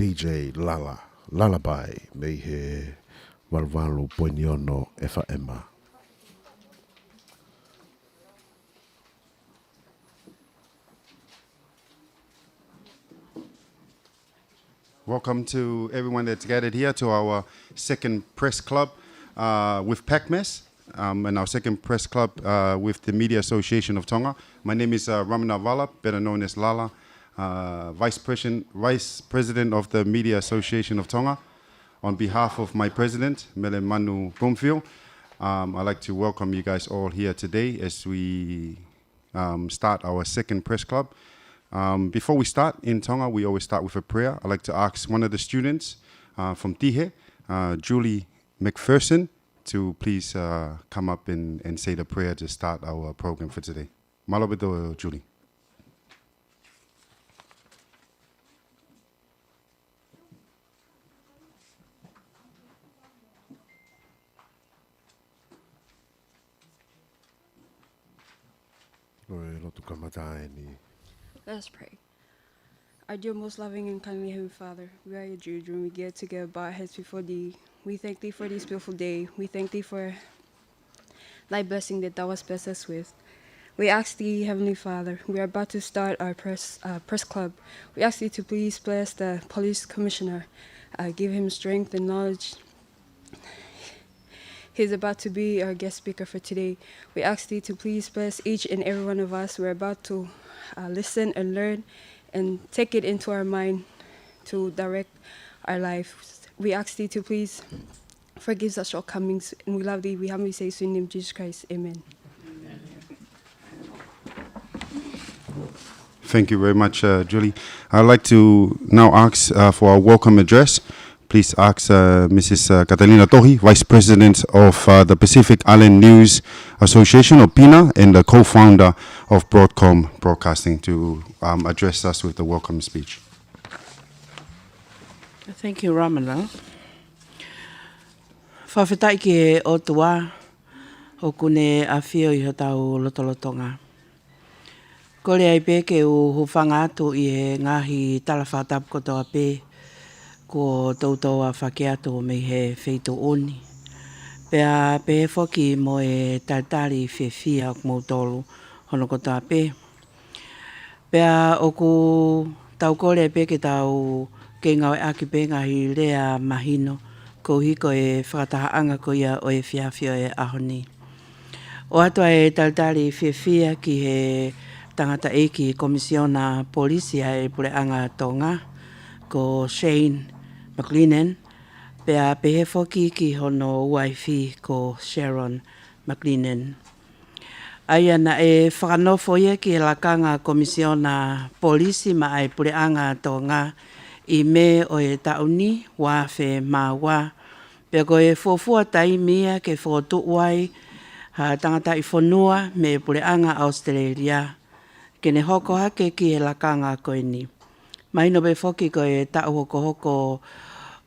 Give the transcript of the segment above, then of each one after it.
DJ Lullaby me he Valvalu Poiniono FM. Welcome to everyone that's gathered here to our second press club with PACMES and our second press club with the Media Association of Tonga. My name is Ramana Vala, better known as Lala, Vice President of the Media Association of Tonga. On behalf of my president, McLennan Bromfield, I'd like to welcome you guys all here today as we start our second press club. Before we start in Tonga, we always start with a prayer. I'd like to ask one of the students from Tauhibah, Julie McPherson, to please come up and say the prayer to start our program for today. Malabedo, Julie. Let us pray. Our dear, most loving and kindly Heavenly Father, we are your children. We get together by our heads before thee. We thank thee for this beautiful day. We thank thee for thy blessing that thou hast blessed us with. We ask thee, Heavenly Father, we are about to start our press club. We ask thee to please bless the police commissioner, give him strength and knowledge. He's about to be our guest speaker for today. We ask thee to please bless each and every one of us. We're about to listen and learn and take it into our mind to direct our life. We ask thee to please forgive us shortcomings, and we love thee. We humbly say so in the name of Jesus Christ. Amen. Thank you very much, Julie. I'd like to now ask for our welcome address. Please ask Mrs. Catalina Tohi, Vice President of the Pacific Island News Association, or PINA, and the co-founder of Broadcom Broadcasting, to address us with the welcome speech. Thank you, Ramana. Whawhetai ki o tua, o kune a whio I ho tau lotolotonga. Kore ai peke o hufanga atu I he ngahi talawhatapu kotoa pe, ko tautou a whakeato me he wheito oni. Pea pe whoki mo e taitari whiwhia o kmoutolu hono kotoa pe. Pea o ku tau kore pe ke tau ke ngau e aki pe ngahi rea mahino ko hiko e whakatahaanga ko ia o e whiawhio e ahoni. O atua e taitari whiwhia ki he tangata eki komisiona polisia e pureanga Tonga ko Shane McLennan, pea pehe whoki ki hono waifi ko Sharon McLennan. Aia na e whakanofo ia ki he lakanga komisiona polisi ma ai pureanga Tonga I me o e tauni wafe mawa. Pea ko e fofua tai mia ke fotu wai ha tangata I whanua me pureanga Australia. Kene hoko hake ki he lakanga koe ni. Mahino be whoki ko e tau hoko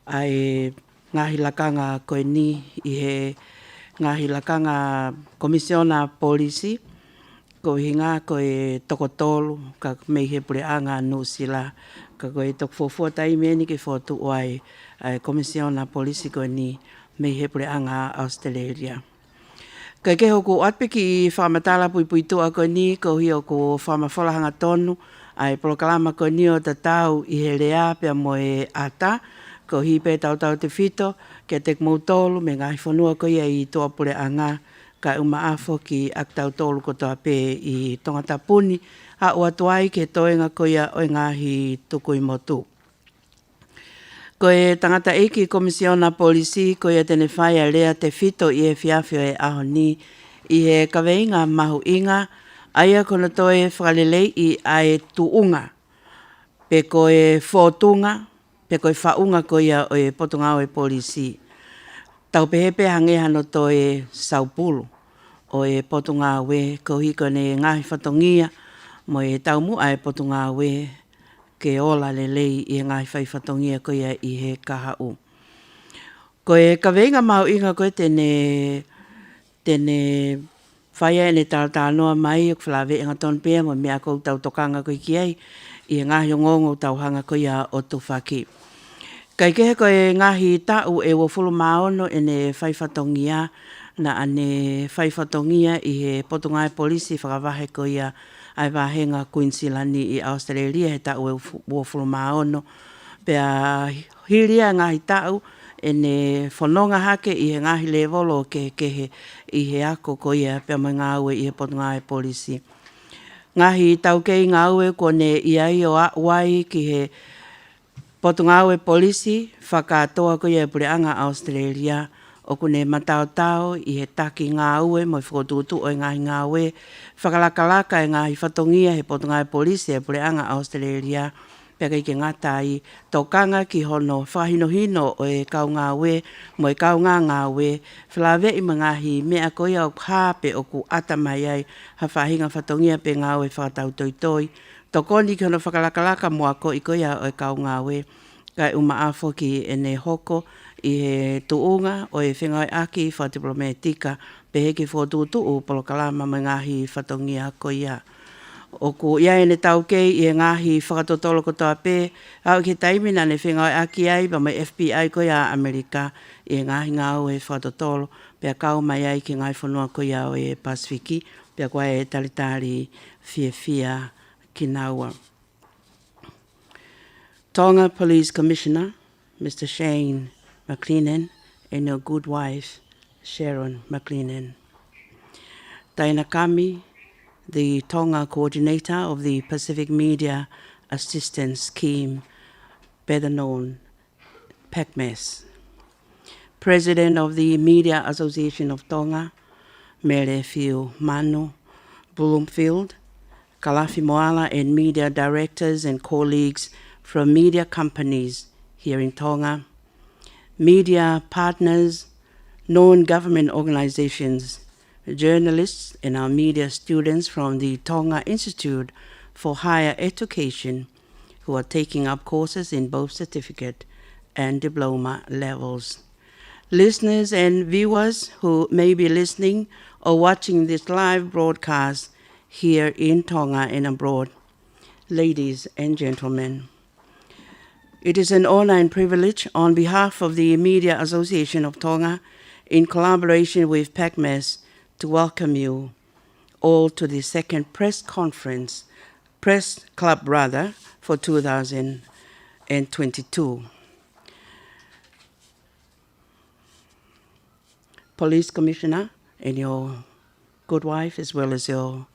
ai ngahi lakanga koe ni I he ngahi lakanga komisiona polisi ko hinga ko e tokotolu ka mei he pureanga nusila ka ko e tokfofua tai meni ke fotu ai komisiona polisi koe ni mei he pureanga Australia. Ka ke hoku atpiki I whamatala pui tua koe ni ko hi o ko whamawhalahanga tonu ai proklama koe ni o tatau I he rea pia mo e ata ko hi pe tau te whito ke te kmoutolu me ngahi whanua ko ia I toa pureanga ka umaafo ki ak tau tolu ko toa pe I tongata puni a ua tuai ke toenga ko ia o ngahi tukui motu. Ko e tangata eki komisiona polisi ko ia tene whai a rea te whito I e whiawhio e ahoni I he kaweinga mahu inga aia kona toe whakalelei I ai tuunga. Pe ko e whotunga, pe ko e whaunga ko ia o e potunga o e polisi. Tau pehepe hangeha no toe saupulu o e potunga we ko hiko ne ngahi whatongia mo e taumu ai potunga we ke ola lelei I ngahi whaiwhatongia ko ia I he kahau. Ko e kaweinga mau inga ko tene whaia ne tātanoa mai o whalawe inga ton pia mo mea kou tau tokanga ko ki ai I ngahi o ngongo tau hanga ko ia o tu whaki. Kai ke koe ngahi tau e wafulu maono e ne whaifatongia na ane whaifatongia i he potungai polisi whakavahe ko ia ai wahenga Queensilani i Australia he tau e wafulu maono. Pea hiria ngahi tau e ne whanonga hake i he ngahi levolo ke kehe i he ako ko ia pea mai ngā ue i he potungai polisi. Ngahi tau kei ngā ue ko ne iai o wai ki he Potungawe polisi whakatoa ko ia pureanga Australia o kune matao tau i he taki ngā ue mo i whakotutu o ngahi ngā ue whakalakalaka e ngahi whatongia he Potungawe polisi e pureanga Australia pia kei ke ngata i tokanga ki hono whahinohino o e kau ngā ue mo e kau ngā ue whalawe i ngahi mea ko ia o kāpe o ku atamai ai ha whahinga whatongia pe ngā ue whakatau toi Tokoni ki hono whakalakalaka mua ko i koia o e kau ngā we. Kai umaafo ki e ne hoko i he tuunga o e whengai aki whatiplometika pe heki whotutu o polokalama mai ngahi whatongia koia. O ku ia e ne tau kei i e ngahi whakatotolo ko toa pe au ki taimina ne whengai aki ai pa mai FBI koia Amerika i e ngahi ngā o e whakatotolo pe kau mai ai ki ngai whanua koia o e Pasifiki pe koe e talitari fia Kinawa. Tonga Police Commissioner, Mr. Shane McLennan, and your good wife, Sharon McLennan. Taina Kami, the Tonga coordinator of the Pacific Media Assistance Scheme, better known, PACMES. President of the Media Association of Tonga, Mere Fiu Manu Bloomfield, Kalafi Moala and media directors and colleagues from media companies here in Tonga, media partners, non-government organizations, journalists, and our media students from the Tonga Institute for Higher Education who are taking up courses in both certificate and diploma levels. Listeners and viewers who may be listening or watching this live broadcast here in Tonga and abroad. Ladies and gentlemen, it is an honor and privilege on behalf of the Media Association of Tonga, in collaboration with PACMES, to welcome you all to the second press club for 2022. Police Commissioner and your good wife, as well as your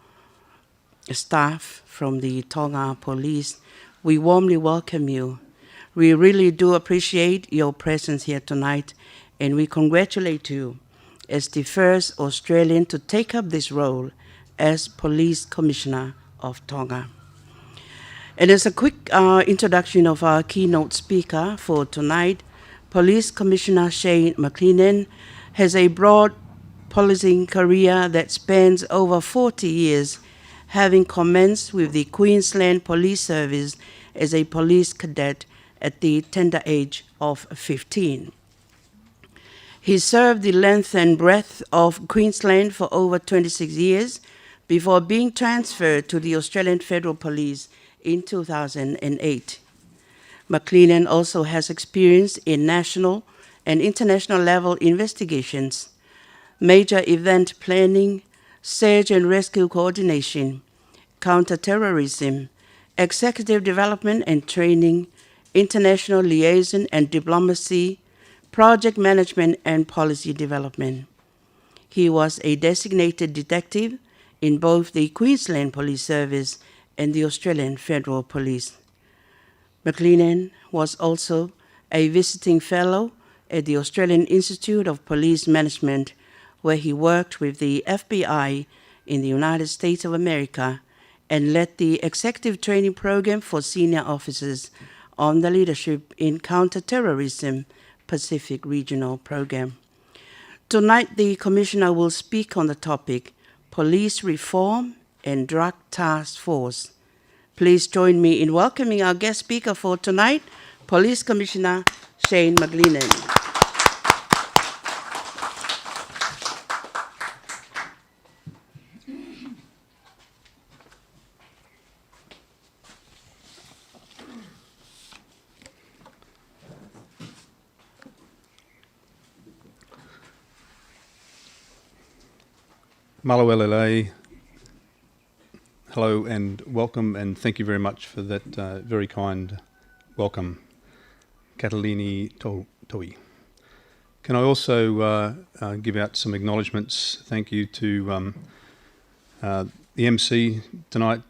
staff from the Tonga Police, we warmly welcome you. We really do appreciate your presence here tonight, and we congratulate you as the first Australian to take up this role as Police Commissioner of Tonga. And as a quick introduction of our keynote speaker for tonight, Police Commissioner Shane McLennan has a broad policing career that spans over 40 years, having commenced with the Queensland Police Service as a police cadet at the tender age of 15. He served the length and breadth of Queensland for over 26 years before being transferred to the Australian Federal Police in 2008. McLennan also has experience in national and international level investigations, major event planning, search and rescue coordination, counterterrorism, executive development and training, international liaison and diplomacy, project management and policy development. He was a designated detective in both the Queensland Police Service and the Australian Federal Police. McLennan was also a visiting fellow at the Australian Institute of Police Management, where he worked with the FBI in the United States of America and led the executive training program for senior officers on the Leadership in Counterterrorism Pacific Regional Program. Tonight, the Commissioner will speak on the topic, Police Reform and Drug Task Force. Please join me in welcoming our guest speaker for tonight, Police Commissioner Shane McLennan. Malawelele, hello and welcome, and thank you very much for that very kind welcome. Catalini Toi. Can I also give out some acknowledgements? Thank you to the MC tonight,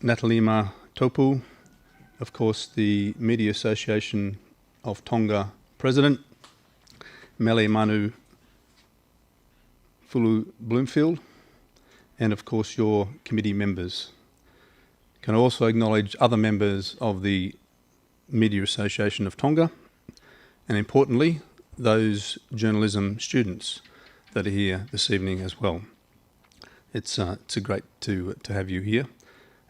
Natalima Topu, of course the Media Association of Tonga President, Mele Manu Fulu Bloomfield, and of course your committee members. Can I also acknowledge other members of the Media Association of Tonga, and importantly, those journalism students that are here this evening as well. It's great to have you here,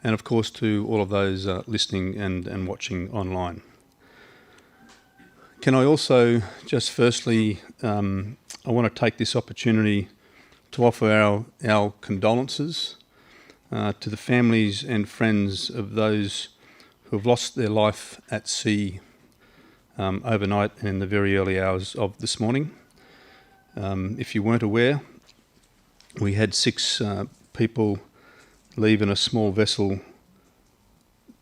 and of course to all of those listening and watching online. Can I also just firstly, I want to take this opportunity to offer our condolences to the families and friends of those who have lost their life at sea overnight and in the very early hours of this morning. If you weren't aware, we had 6 people leave in a small vessel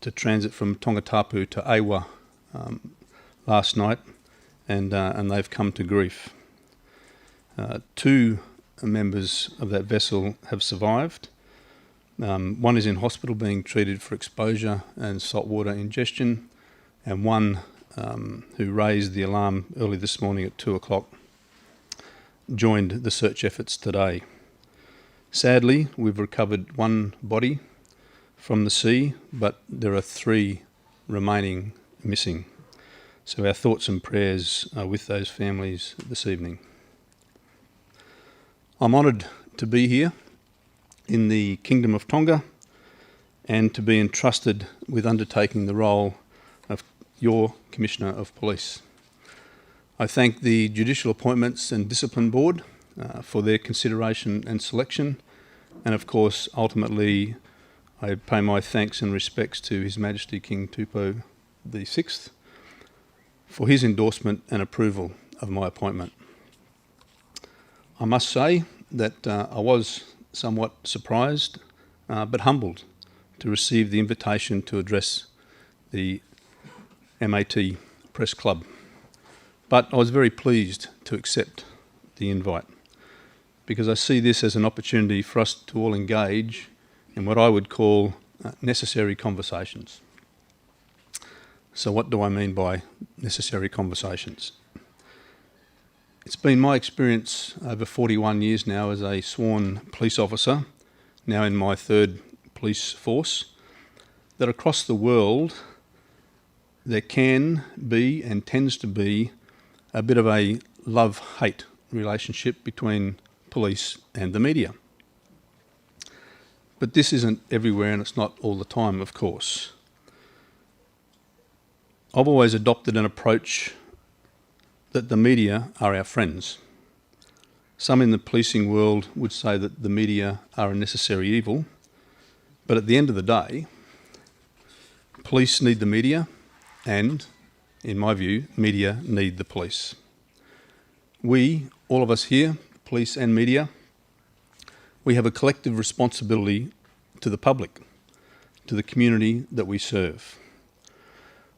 to transit from Tongatapu to Ewa last night, and they've come to grief. 2 members of that vessel have survived. One is in hospital being treated for exposure and saltwater ingestion, and one who raised the alarm early this morning at 2 o'clock joined the search efforts today. Sadly, we've recovered 1 body from the sea, but there are 3 remaining missing. So our thoughts and prayers are with those families this evening. I'm honoured to be here in the Kingdom of Tonga and to be entrusted with undertaking the role of your Commissioner of Police. I thank the Judicial Appointments and Discipline Board for their consideration and selection, and of course ultimately I pay my thanks and respects to His Majesty King Tupou VI for his endorsement and approval of my appointment. I must say that I was somewhat surprised but humbled to receive the invitation to address the MAT Press Club. But I was very pleased to accept the invite because I see this as an opportunity for us to all engage in what I would call necessary conversations. So what do I mean by necessary conversations? It's been my experience over 41 years now as a sworn police officer, now in my 3rd police force, that across the world there can be and tends to be a bit of a love-hate relationship between police and the media. But this isn't everywhere and it's not all the time, of course. I've always adopted an approach that the media are our friends. Some in the policing world would say that the media are a necessary evil, but at the end of the day, police need the media and, in my view, media need the police. We, all of us here, police and media, we have a collective responsibility to the public, to the community that we serve.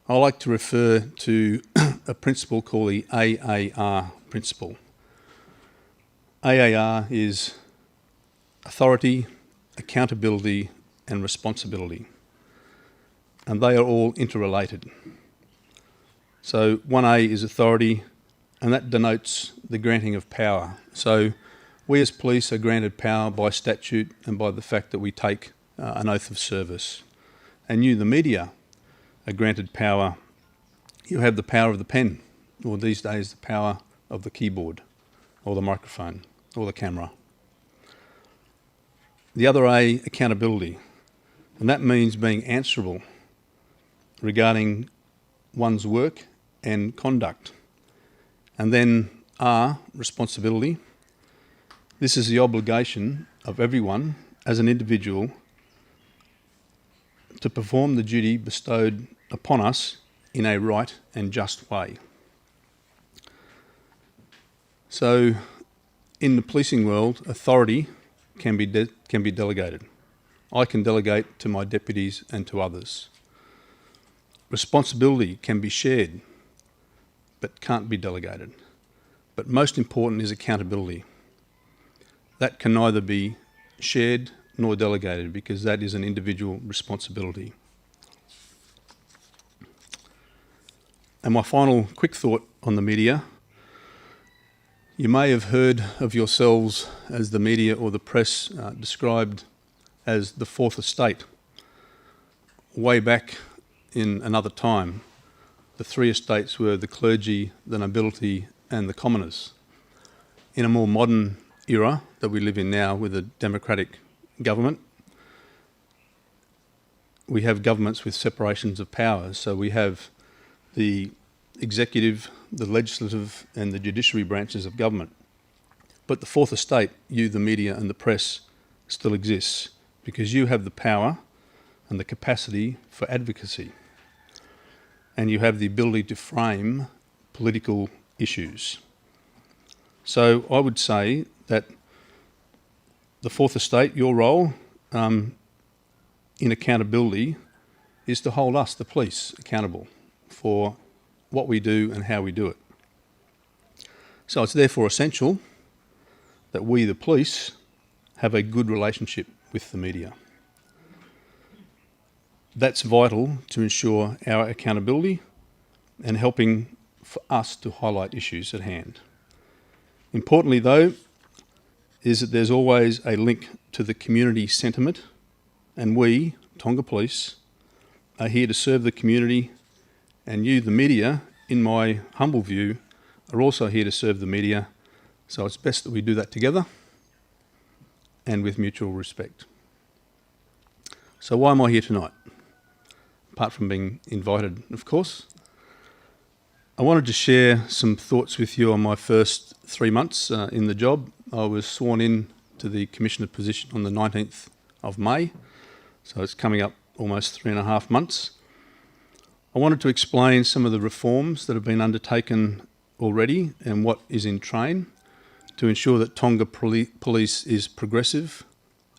I like to refer to a principle called the AAR principle. AAR is authority, accountability and responsibility, and they are all interrelated. So 1A is authority, and that denotes the granting of power. So we as police are granted power by statute and by the fact that we take an oath of service. And you, the media, are granted power. You have the power of the pen, or these days the power of the keyboard, or the microphone, or the camera. The other A, accountability, and that means being answerable regarding one's work and conduct. And then R, responsibility. This is the obligation of everyone as an individual to perform the duty bestowed upon us in a right and just way. So in the policing world, authority can be delegated. I can delegate to my deputies and to others. Responsibility can be shared, but can't be delegated. But most important is accountability. That can neither be shared nor delegated, because that is an individual responsibility. And my final quick thought on the media: you may have heard of yourselves as the media or the press described as the fourth estate. Way back in another time, the three estates were the clergy, the nobility and the commoners. In a more modern era that we live in now with a democratic government, we have governments with separations of powers. So we have the executive, the legislative and the judiciary branches of government. But the fourth estate, you, the media and the press, still exists, because you have the power and the capacity for advocacy. And you have the ability to frame political issues. So I would say that the fourth estate, your role in accountability is to hold us, the police, accountable for what we do and how we do it. So it's therefore essential that we, the police, have a good relationship with the media. That's vital to ensure our accountability and helping for us to highlight issues at hand. Importantly, though, is that there's always a link to the community sentiment, and we, Tonga Police, are here to serve the community, and you, the media, in my humble view, are also here to serve the media. So it's best that we do that together and with mutual respect. So why am I here tonight? Apart from being invited, of course. I wanted to share some thoughts with you on my first 3 months in the job. I was sworn in to the Commissioner position on the 19th of May, so it's coming up almost 3.5 months. I wanted to explain some of the reforms that have been undertaken already and what is in train to ensure that Tonga Police is progressive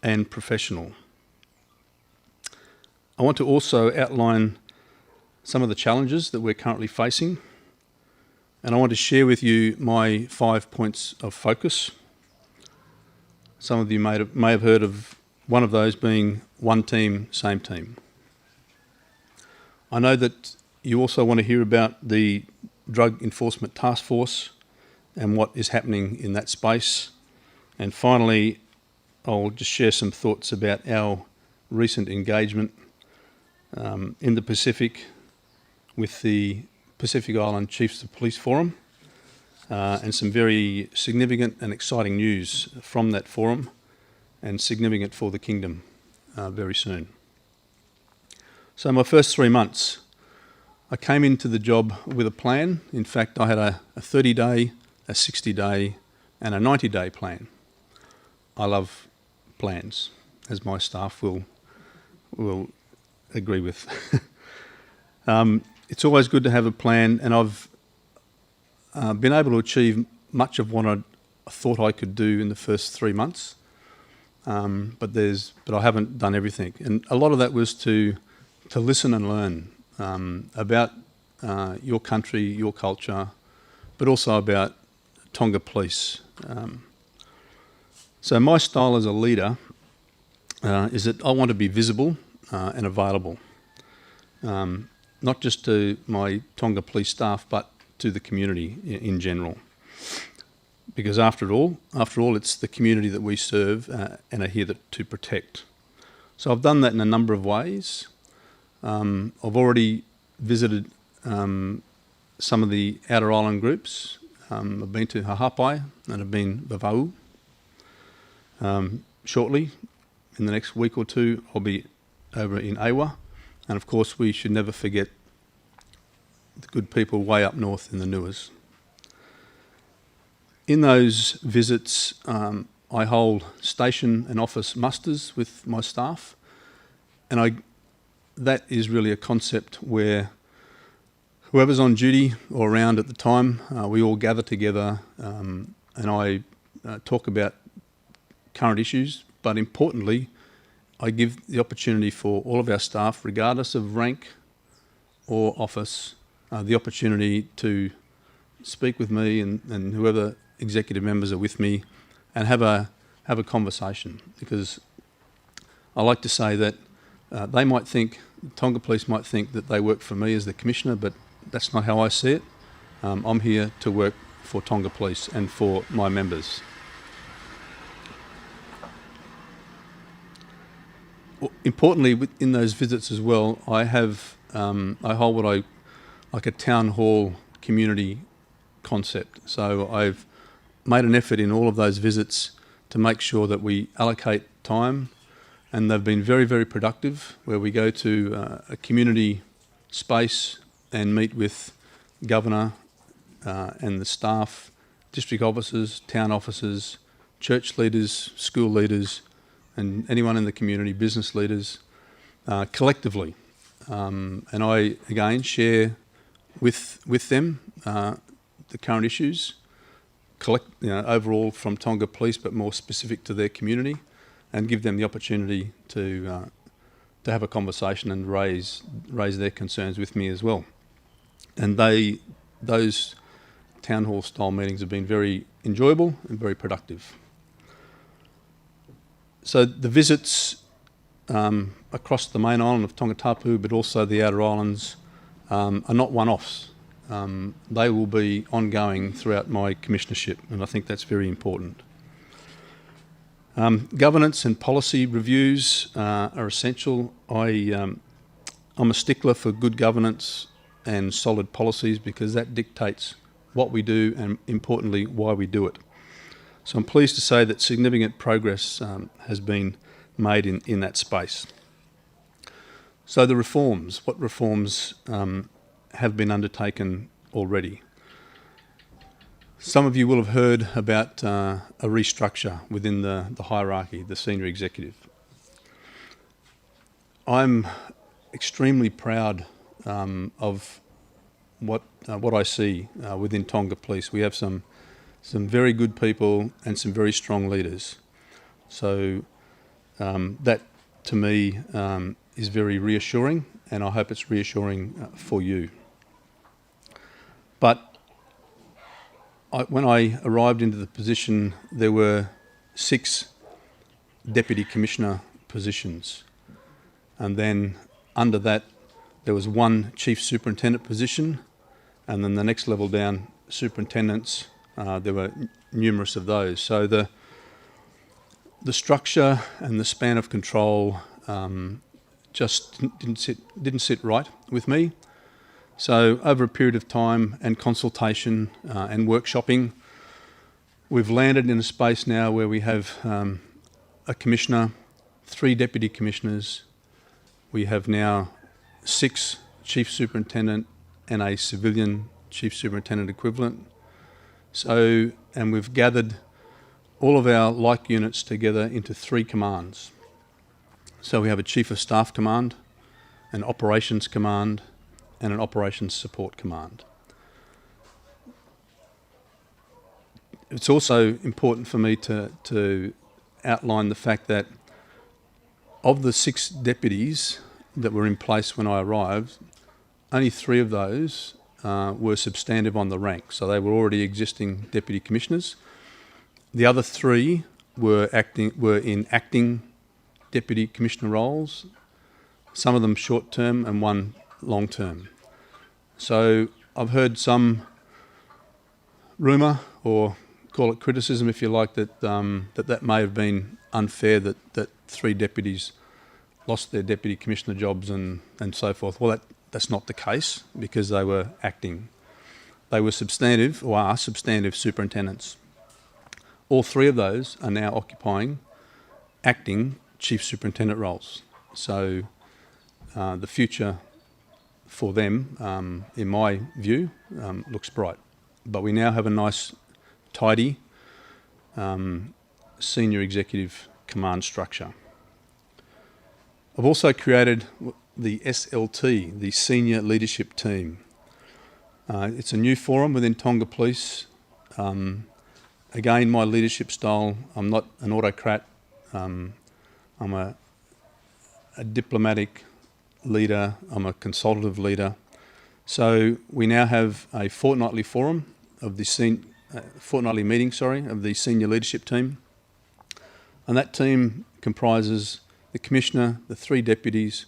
and professional. I want to also outline some of the challenges that we're currently facing, and I want to share with you my 5 points of focus. Some of you may have heard of one of those being one team, same team. I know that you also want to hear about the Drug Enforcement Task Force and what is happening in that space. And finally, I'll just share some thoughts about our recent engagement in the Pacific with the Pacific Island Chiefs of Police Forum and some very significant and exciting news from that forum, and significant for the Kingdom very soon. So my first 3 months, I came into the job with a plan. In fact, I had a 30-day, a 60-day and a 90-day plan. I love plans, as my staff will agree with. It's always good to have a plan, and I've been able to achieve much of what I thought I could do in the first 3 months, but I haven't done everything. And a lot of that was to listen and learn about your country, your culture, but also about Tonga Police. So my style as a leader is that I want to be visible and available, not just to my Tonga Police staff, but to the community in general. Because after all, it's the community that we serve and are here to protect. So I've done that in a number of ways. I've already visited some of the outer island groups. I've been to Hahapai and I've been Vavau. Shortly, in the next week or two, I'll be over in Awa. And of course, we should never forget the good people way up north in the Nuas. In those visits, I hold station and office musters with my staff, and that is really a concept where whoever's on duty or around at the time, we all gather together and I talk about current issues, but importantly, I give the opportunity for all of our staff, regardless of rank or office, the opportunity to speak with me and whoever executive members are with me and have a conversation, because I like to say that they might think, Tonga Police might think that they work for me as the Commissioner, but that's not how I see it. I'm here to work for Tonga Police and for my members. Importantly, in those visits as well, I hold what I like a town hall community concept. So I've made an effort in all of those visits to make sure that we allocate time, and they've been very, very productive, where we go to a community space and meet with Governor and the staff, district officers, town officers, church leaders, school leaders, and anyone in the community, business leaders, collectively. And I, again, share with them the current issues, overall from Tonga Police, but more specific to their community, and give them the opportunity to have a conversation and raise their concerns with me as well. And those town hall style meetings have been very enjoyable and very productive. So the visits across the main island of Tongatapu, but also the outer islands, are not one-offs. They will be ongoing throughout my commissionership, and I think that's very important. Governance and policy reviews are essential. I'm a stickler for good governance and solid policies, because that dictates what we do and, importantly, why we do it. So I'm pleased to say that significant progress has been made in that space. So the reforms, what reforms have been undertaken already? Some of you will have heard about a restructure within the hierarchy, the senior executive. I'm extremely proud of what I see within Tonga Police. We have some very good people and some very strong leaders. So that, to me, is very reassuring, and I hope it's reassuring for you. But when I arrived into the position, there were 6 Deputy Commissioner positions. And then under that, there was 1 Chief Superintendent position, and then the next level down, superintendents, there were numerous of those. So the structure and the span of control just didn't sit right with me. So over a period of time and consultation and workshopping, we've landed in a space now where we have a commissioner, 3 deputy commissioners. We have now 6 chief superintendent and a civilian chief superintendent equivalent. So, and we've gathered all of our like units together into 3 commands. So we have a Chief of Staff Command, an Operations Command, and an Operations Support Command. It's also important for me to outline the fact that of the 6 deputies that were in place when I arrived, only 3 of those were substantive on the rank, so they were already existing deputy commissioners. The other 3 were in acting deputy commissioner roles, some of them short-term and 1 long-term. So I've heard some rumour, or call it criticism if you like, that may have been unfair, that 3 deputies lost their deputy commissioner jobs and so forth. Well, that's not the case, because they were acting. They were substantive, or are substantive superintendents. All 3 of those are now occupying acting chief superintendent roles. So the future for them, in my view, looks bright. But we now have a nice, tidy, senior executive command structure. I've also created the SLT, the Senior Leadership Team. It's a new forum within Tonga Police, and Again, my leadership style, I'm not an autocrat. I'm a diplomatic leader. I'm a consultative leader. So we now have a fortnightly forum of the fortnightly meeting, of the senior leadership team. And that team comprises the Commissioner, the 3 deputies,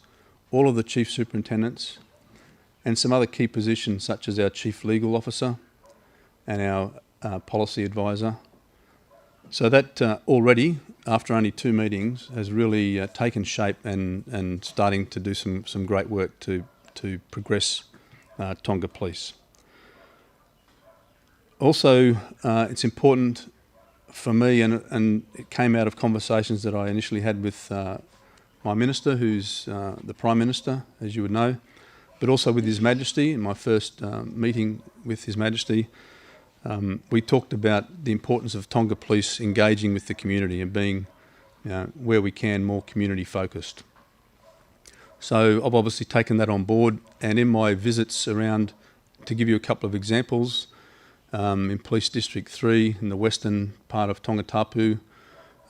all of the Chief Superintendents, and some other key positions such as our Chief Legal Officer and our Policy Advisor. So that already, after only 2 meetings, has really taken shape and starting to do some great work to progress Tonga Police. Also, it's important for me, and it came out of conversations that I initially had with my Minister, who's the Prime Minister, as you would know, but also with His Majesty. In my first meeting with His Majesty, we talked about the importance of Tonga Police engaging with the community and being, where we can, more community focused. So I've obviously taken that on board, and in my visits around, to give you a couple of examples, in Police District 3 in the western part of Tongatapu,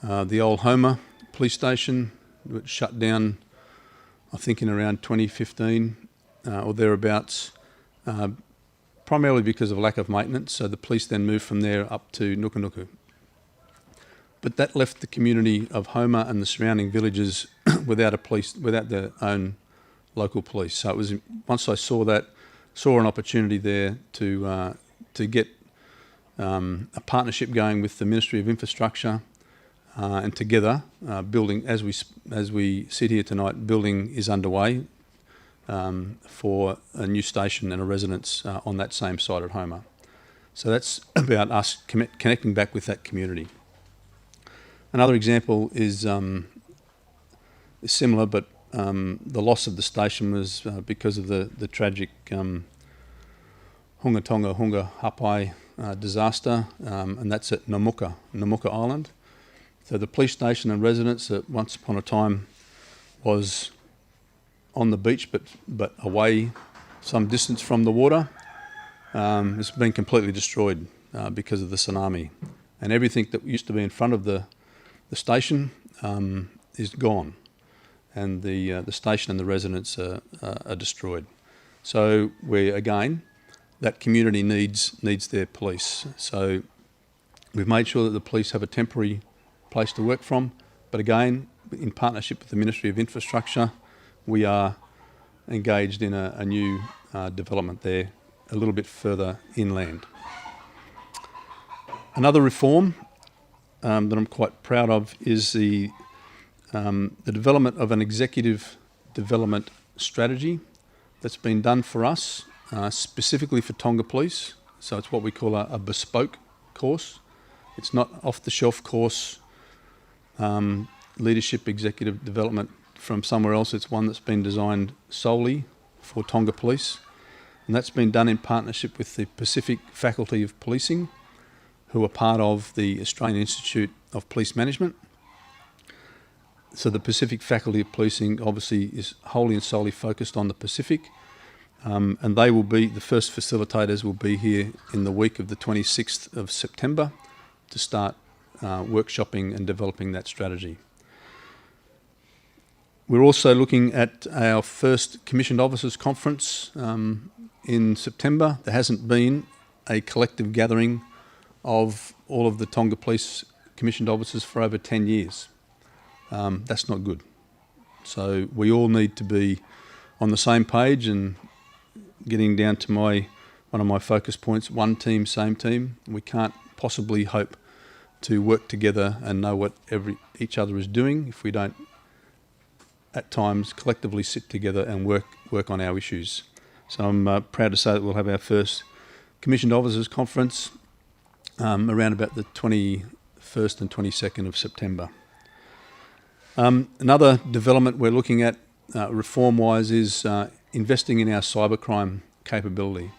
the old Homer police station, which shut down, I think, in around 2015 or thereabouts, primarily because of lack of maintenance. So the police then moved from there up to Nukunuku. But that left the community of Homer and the surrounding villages without their own local police. So it was, once I saw an opportunity there to get a partnership going with the Ministry of Infrastructure, and together building, as we sit here tonight, building is underway for a new station and a residence on that same site at Homer. So that's about us connecting back with that community. Another example is similar, but the loss of the station was because of the tragic Hunga Hapai disaster, and that's at Namuka Island. So the police station and residence that once upon a time was on the beach but away some distance from the water, has been completely destroyed because of the tsunami. And everything that used to be in front of the station is gone, and the station and the residents are destroyed. So that community needs their police. So we've made sure that the police have a temporary place to work from, but again, in partnership with the Ministry of Infrastructure, we are engaged in a new development there a little bit further inland. Another reform that I'm quite proud of is the development of an executive development strategy that's been done for us, specifically for Tonga Police. So it's what we call a bespoke course. It's not off-the-shelf course, leadership executive development from somewhere else. It's one that's been designed solely for Tonga Police, and that's been done in partnership with the Pacific Faculty of Policing, who are part of the Australian Institute of Police Management. So the Pacific Faculty of Policing obviously is wholly and solely focused on the Pacific, and they will be, the first facilitators will be here in the week of the 26th of September to start workshopping and developing that strategy. We're also looking at our first Commissioned Officers Conference in September. There hasn't been a collective gathering of all of the Tonga Police Commissioned Officers for over 10 years. That's not good. So we all need to be on the same page, and getting down to one of my focus points, one team, same team. We can't possibly hope to work together and know what each other is doing if we don't at times collectively sit together and work on our issues. So I'm proud to say that we'll have our first Commissioned Officers Conference around about the 21st and 22nd of September. Another development we're looking at reform-wise is investing in our cybercrime capability.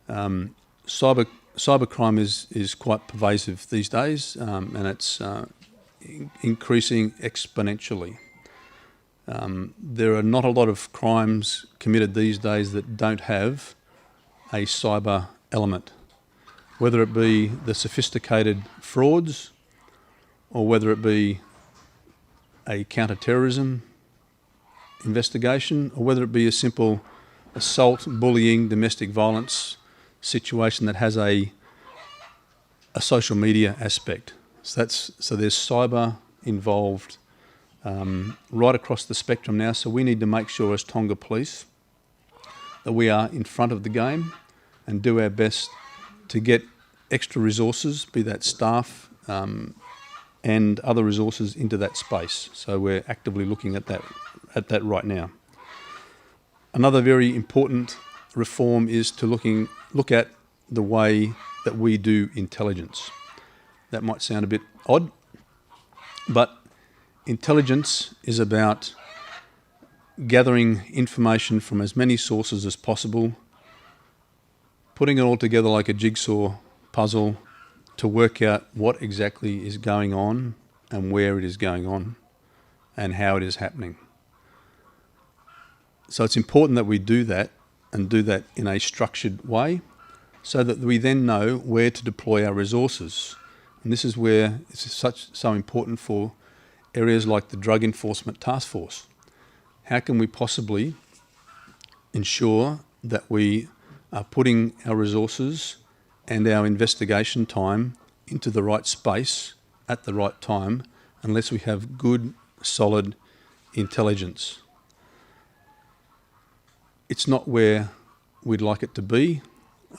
Cybercrime is quite pervasive these days, and it's increasing exponentially. There are not a lot of crimes committed these days that don't have a cyber element. whether it be the sophisticated frauds or whether it be a counter-terrorism investigation or whether it be a simple assault, bullying, domestic violence situation that has a social media aspect. So there's cyber involved right across the spectrum now. So we need to make sure as Tonga Police that we are in front of the game and do our best to get extra resources, be that staff and other resources into that space. So we're actively looking at that right now. Another very important reform is to look at the way that we do intelligence. That might sound a bit odd, but intelligence is about gathering information from as many sources as possible, putting it all together like a jigsaw puzzle to work out what exactly is going on and where it is going on and how it is happening. So it's important that we do that and do that in a structured way so that we then know where to deploy our resources. And this is where it's so important for areas like the Drug Enforcement Task Force. How can we possibly ensure that we are putting our resources and our investigation time into the right space at the right time unless we have good, solid intelligence? It's not where we'd like it to be.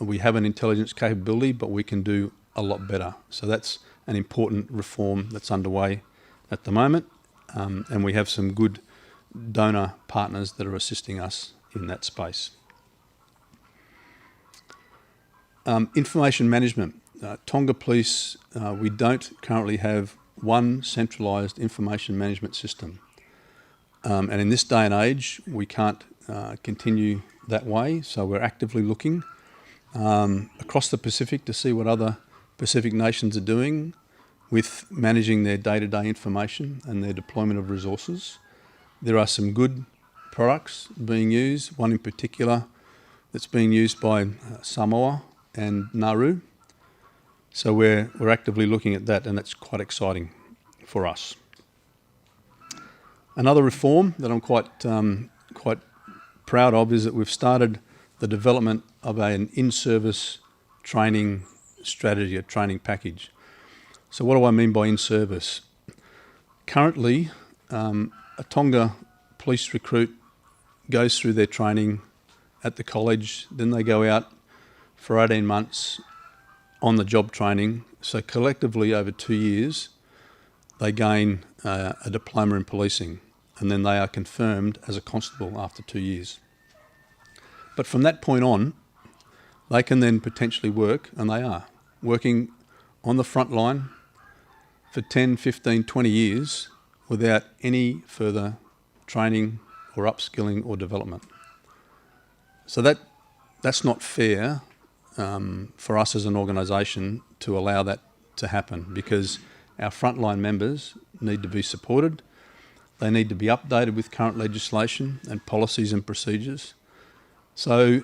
We have an intelligence capability, but we can do a lot better. So that's an important reform that's underway at the moment, and we have some good donor partners that are assisting us in that space. Information management. Tonga Police, we don't currently have one centralised information management system. And in this day and age, we can't continue that way, so we're actively looking across the Pacific to see what other Pacific nations are doing with managing their day-to-day information and their deployment of resources. There are some good products being used, one in particular that's being used by Samoa and Nauru. So we're actively looking at that, and that's quite exciting for us. Another reform that I'm quite proud of is that we've started the development of an in-service training strategy, a training package. So what do I mean by in-service? Currently, a Tonga police recruit goes through their training at the college, then they go out for 18 months on the job training. So collectively over 2 years, they gain a diploma in policing, and then they are confirmed as a constable after 2 years. But from that point on, they can then potentially work, and they are, working on the front line for 10, 15, 20 years without any further training or upskilling or development. So that's not fair for us as an organisation to allow that to happen, because our frontline members need to be supported. They need to be updated with current legislation and policies and procedures. So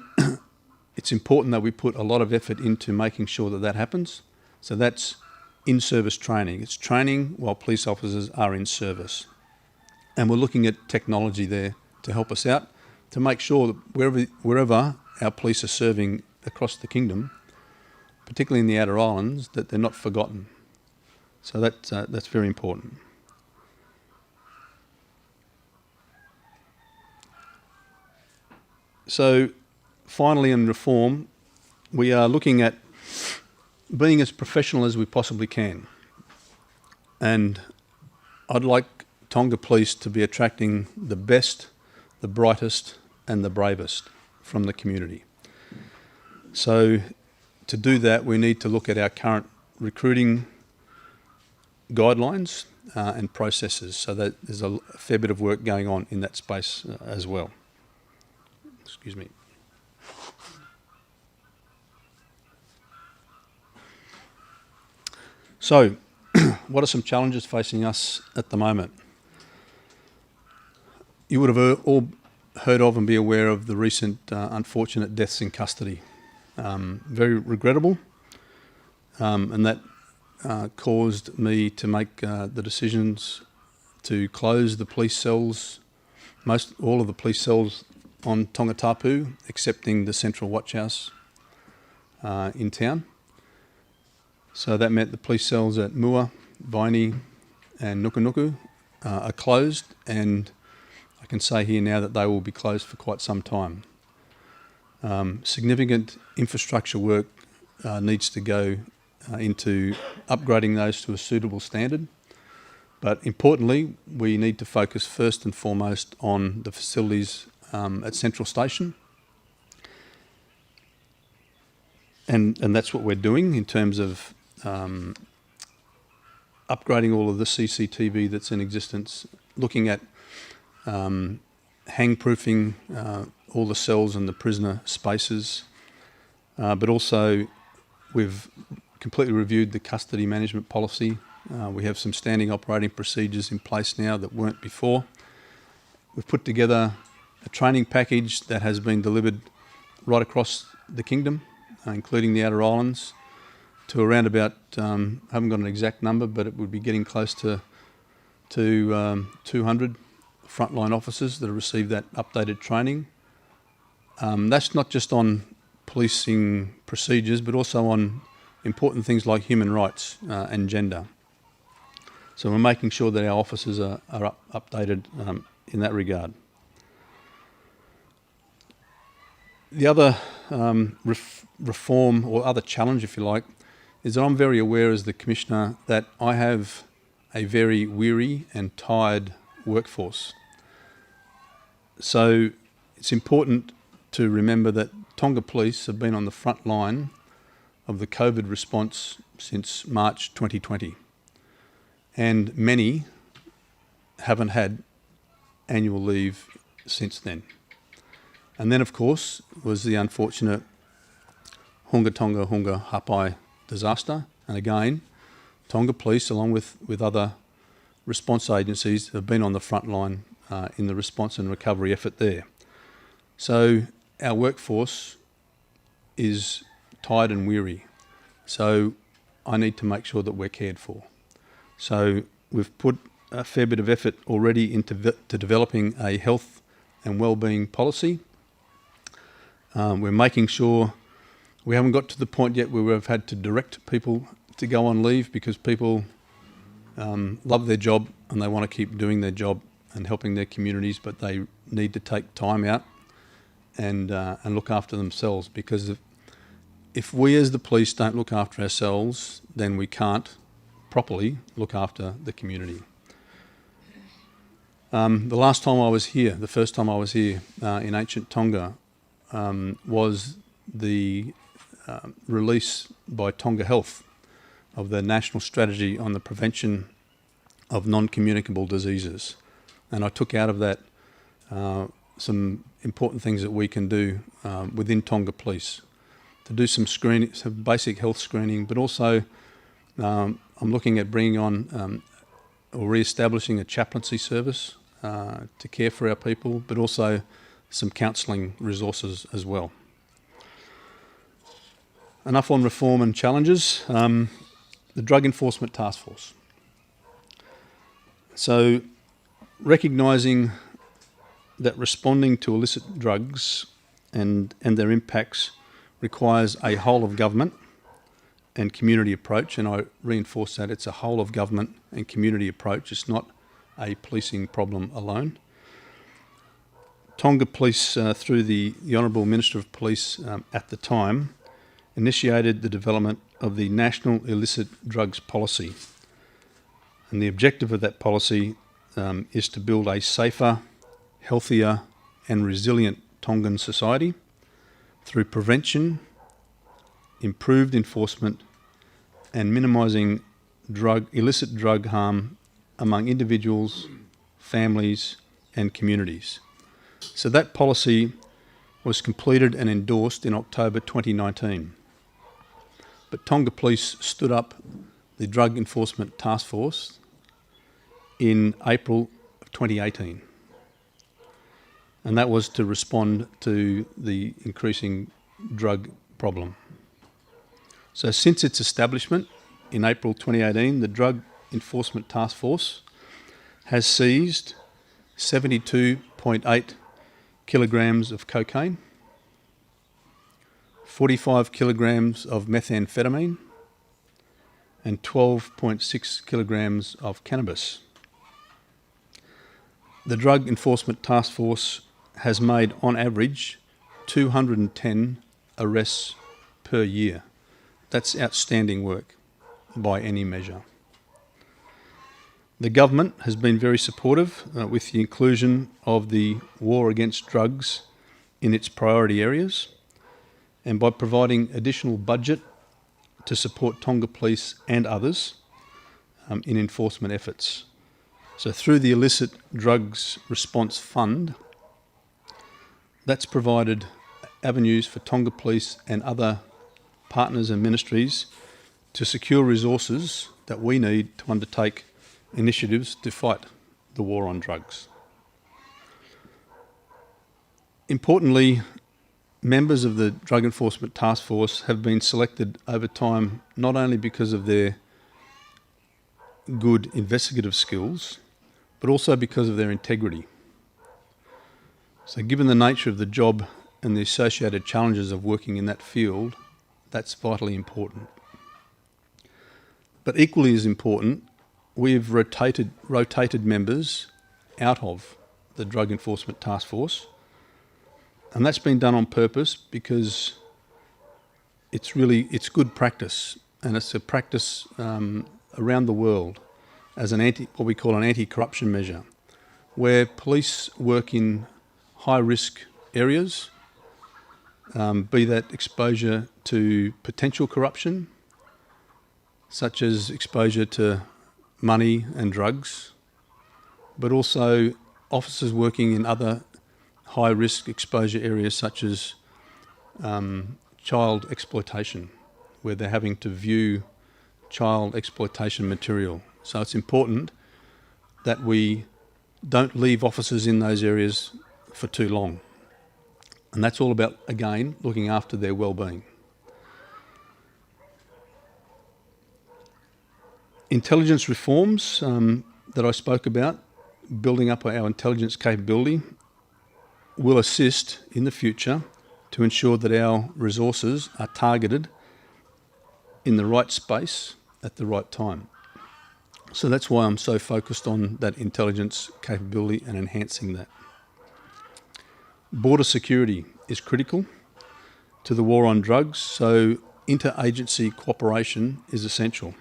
it's important that we put a lot of effort into making sure that that happens. So that's in-service training. It's training while police officers are in service. And we're looking at technology there to help us out, to make sure that wherever our police are serving across the kingdom, particularly in the outer islands, that they're not forgotten. So that's very important. So finally, in reform, we are looking at being as professional as we possibly can. And I'd like Tonga Police to be attracting the best, the brightest and the bravest from the community. So to do that, we need to look at our current recruiting guidelines and processes, so that there's a fair bit of work going on in that space as well. Excuse me. So, what are some challenges facing us at the moment? You would have all heard of and be aware of the recent unfortunate deaths in custody. Very regrettable. and that caused me to make the decisions to close the police cells, all of the police cells on Tongatapu, excepting the central watch house in town. So that meant the police cells at Mua, Vaini and Nuku are closed, and I can say here now that they will be closed for quite some time. Significant infrastructure work needs to go into upgrading those to a suitable standard. But importantly, we need to focus first and foremost on the facilities at Central Station. And that's what we're doing in terms of upgrading all of the CCTV that's in existence, looking at hang-proofing all the cells and the prisoner spaces, but also we've completely reviewed the custody management policy. We have some standing operating procedures in place now that weren't before. We've put together a training package that has been delivered right across the kingdom, including the outer islands, to around about, I haven't got an exact number, but it would be getting close to 200 frontline officers that have received that updated training. That's not just on policing procedures, but also on important things like human rights and gender. So we're making sure that our officers are updated in that regard. The other reform or other challenge, if you like, is that I'm very aware as the Commissioner that I have a very weary and tired workforce. So it's important to remember that Tonga Police have been on the front line of the COVID response since March 2020. And many haven't had annual leave since then. And then, of course, was the unfortunate Hunga Tonga Hunga Hapai disaster. And again, Tonga Police, along with other response agencies, have been on the front line in the response and recovery effort there. So our workforce is tired and weary. So I need to make sure that we're cared for. So we've put a fair bit of effort already into developing a health and wellbeing policy. We're making sure we haven't got to the point yet where we've had to direct people to go on leave because people love their job and they want to keep doing their job and helping their communities, but they need to take time out and look after themselves, because if we as the police don't look after ourselves, then we can't properly look after the community. The last time I was here, the first time I was here in ancient Tonga, was the release by Tonga Health of the National Strategy on the Prevention of Non-Communicable Diseases. And I took out of that some important things that we can do within Tonga Police to do some screening, some basic health screening, but also I'm looking at bringing on or re-establishing a chaplaincy service to care for our people, but also some counselling resources as well. Enough on reform and challenges. The Drug Enforcement Task Force. So recognising that responding to illicit drugs and their impacts requires a whole of government and community approach, and I reinforce that it's a whole of government and community approach. It's not a policing problem alone. Tonga Police, through the Honourable Minister of Police at the time, initiated the development of the National Illicit Drugs Policy. And the objective of that policy is to build a safer, healthier and resilient Tongan society through prevention, improved enforcement and minimising illicit drug harm among individuals, families and communities. So that policy was completed and endorsed in October 2019. But Tonga Police stood up the Drug Enforcement Task Force in April of 2018. And that was to respond to the increasing drug problem. So since its establishment in April 2018, the Drug Enforcement Task Force has seized 72.8 kilograms of cocaine, 45 kilograms of methamphetamine, and 12.6 kilograms of cannabis. The Drug Enforcement Task Force has made, on average, 210 arrests per year. That's outstanding work by any measure. The government has been very supportive with the inclusion of the war against drugs in its priority areas, and by providing additional budget to support Tonga Police and others in enforcement efforts. So through the Illicit Drugs Response Fund, that's provided avenues for Tonga Police and other partners and ministries to secure resources that we need to undertake initiatives to fight the war on drugs. Importantly, members of the Drug Enforcement Task Force have been selected over time not only because of their good investigative skills, but also because of their integrity. So given the nature of the job and the associated challenges of working in that field, that's vitally important. But equally as important, we've rotated members out of the Drug Enforcement Task Force, and that's been done on purpose because it's good practice, and it's a practice around the world as what we call an anti-corruption measure, where police work in high-risk areas, be that exposure to potential corruption, such as exposure to money and drugs, but also officers working in other high-risk exposure areas such as child exploitation, where they're having to view child exploitation material. So it's important that we don't leave officers in those areas for too long. And that's all about, again, looking after their well-being. Intelligence reforms that I spoke about, building up our intelligence capability, will assist in the future to ensure that our resources are targeted in the right space at the right time. So that's why I'm so focused on that intelligence capability and enhancing that. Border security is critical to the war on drugs, so interagency cooperation is essential.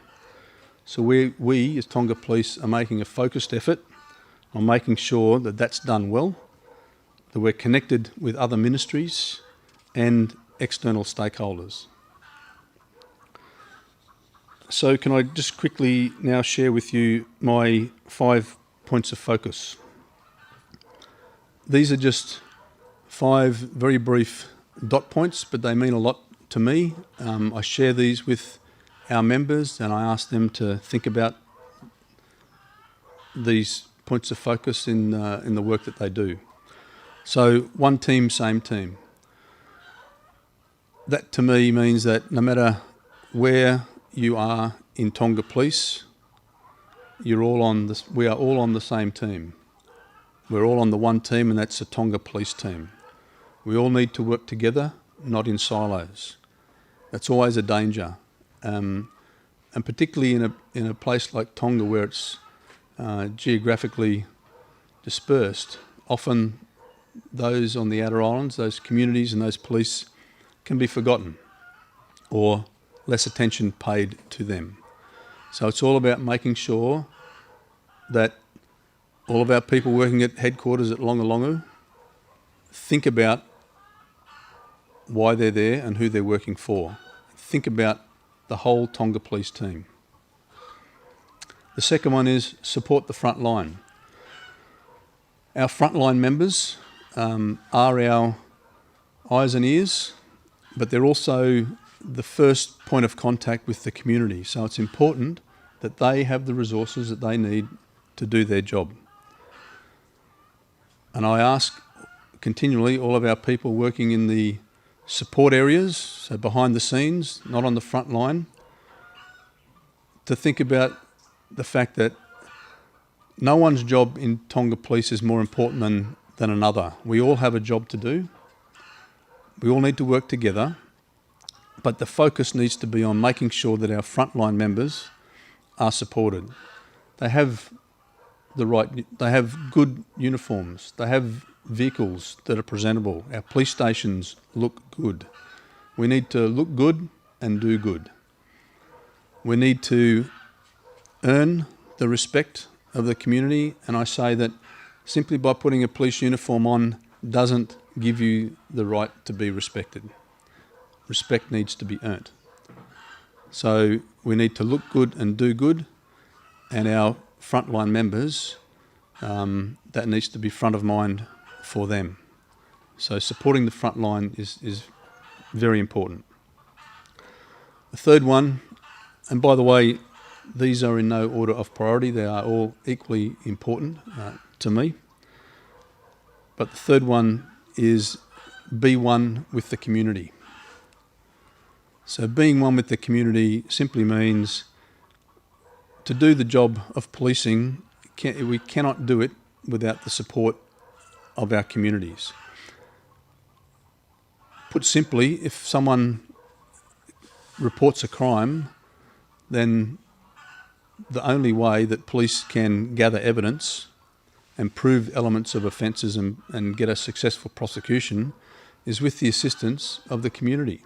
So we as Tonga Police are making a focused effort on making sure that that's done well, that we're connected with other ministries and external stakeholders. So can I just quickly now share with you my 5 points of focus. These are just 5 very brief dot points, but they mean a lot to me. I share these with our members and I ask them to think about these points of focus in the work that they do. So one team, same team. That to me means that no matter where you are in Tonga Police, we are all on the same team. We're all on the one team, and that's the Tonga Police team. We all need to work together, not in silos. That's always a danger, and particularly in a place like Tonga where it's geographically dispersed. Often those on the outer islands, those communities and those police can be forgotten or less attention paid to them. So it's all about making sure that all of our people working at headquarters at Longalongu think about why they're there and who they're working for. Think about the whole Tonga Police team. The second one is support the front line. Our frontline members are our eyes and ears, but they're also the first point of contact with the community. So it's important that they have the resources that they need to do their job. And I ask continually all of our people working in the support areas, so behind the scenes, not on the front line, to think about the fact that no one's job in Tonga Police is more important than another. We all have a job to do. We all need to work together, but the focus needs to be on making sure that our frontline members are supported. They have good uniforms. They have vehicles that are presentable. Our police stations look good. We need to look good and do good. We need to earn the respect of the community, and I say that simply by putting a police uniform on doesn't give you the right to be respected. Respect needs to be earned. So we need to look good and do good, and our frontline members, that needs to be front of mind for them. So supporting the front line is very important. The third one, and by the way, these are in no order of priority, they are all equally important to me. But the third one is be one with the community. So being one with the community simply means to do the job of policing, we cannot do it without the support of our communities. Put simply, if someone reports a crime, then the only way that police can gather evidence and prove elements of offences and get a successful prosecution is with the assistance of the community.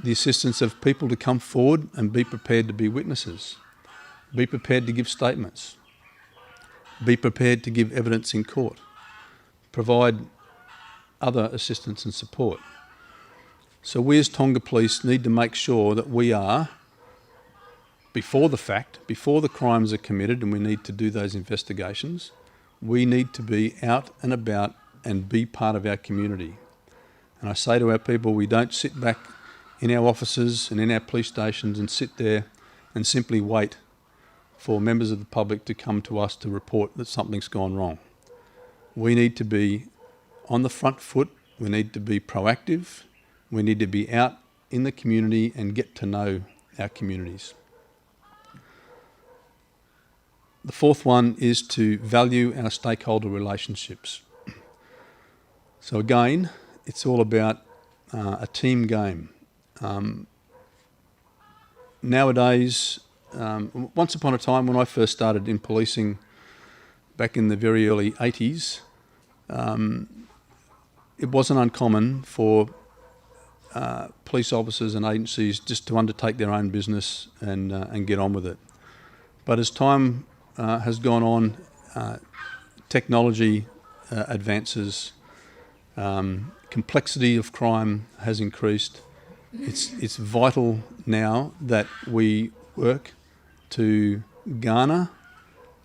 The assistance of people to come forward and be prepared to be witnesses, be prepared to give statements, be prepared to give evidence in court, provide other assistance and support. So we as Tonga Police need to make sure that we are, before the fact, before the crimes are committed and we need to do those investigations, we need to be out and about and be part of our community. And I say to our people, we don't sit back in our offices and in our police stations and sit there and simply wait for members of the public to come to us to report that something's gone wrong. We need to be on the front foot, we need to be proactive, we need to be out in the community and get to know our communities. The fourth one is to value our stakeholder relationships. So again, it's all about a team game. Nowadays, once upon a time when I first started in policing back in the very early 80s, it wasn't uncommon for police officers and agencies just to undertake their own business and get on with it. But as time has gone on, technology advances, complexity of crime has increased. It's vital now that we work to garner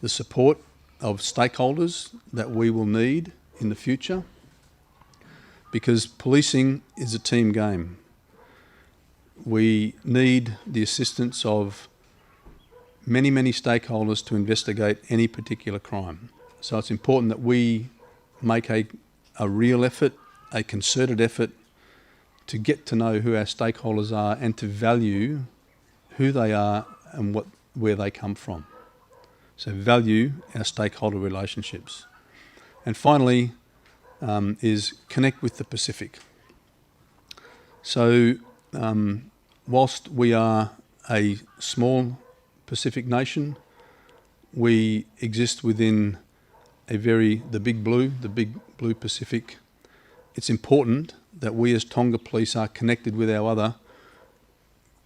the support of stakeholders that we will need in the future, because policing is a team game. We need the assistance of many, many stakeholders to investigate any particular crime. So it's important that we make a real effort, a concerted effort to get to know who our stakeholders are and to value who they are and where they come from. So value our stakeholder relationships. And finally, is connect with the Pacific. So whilst we are a small Pacific nation, we exist within the big blue Pacific. It's important that we as Tonga Police are connected with our other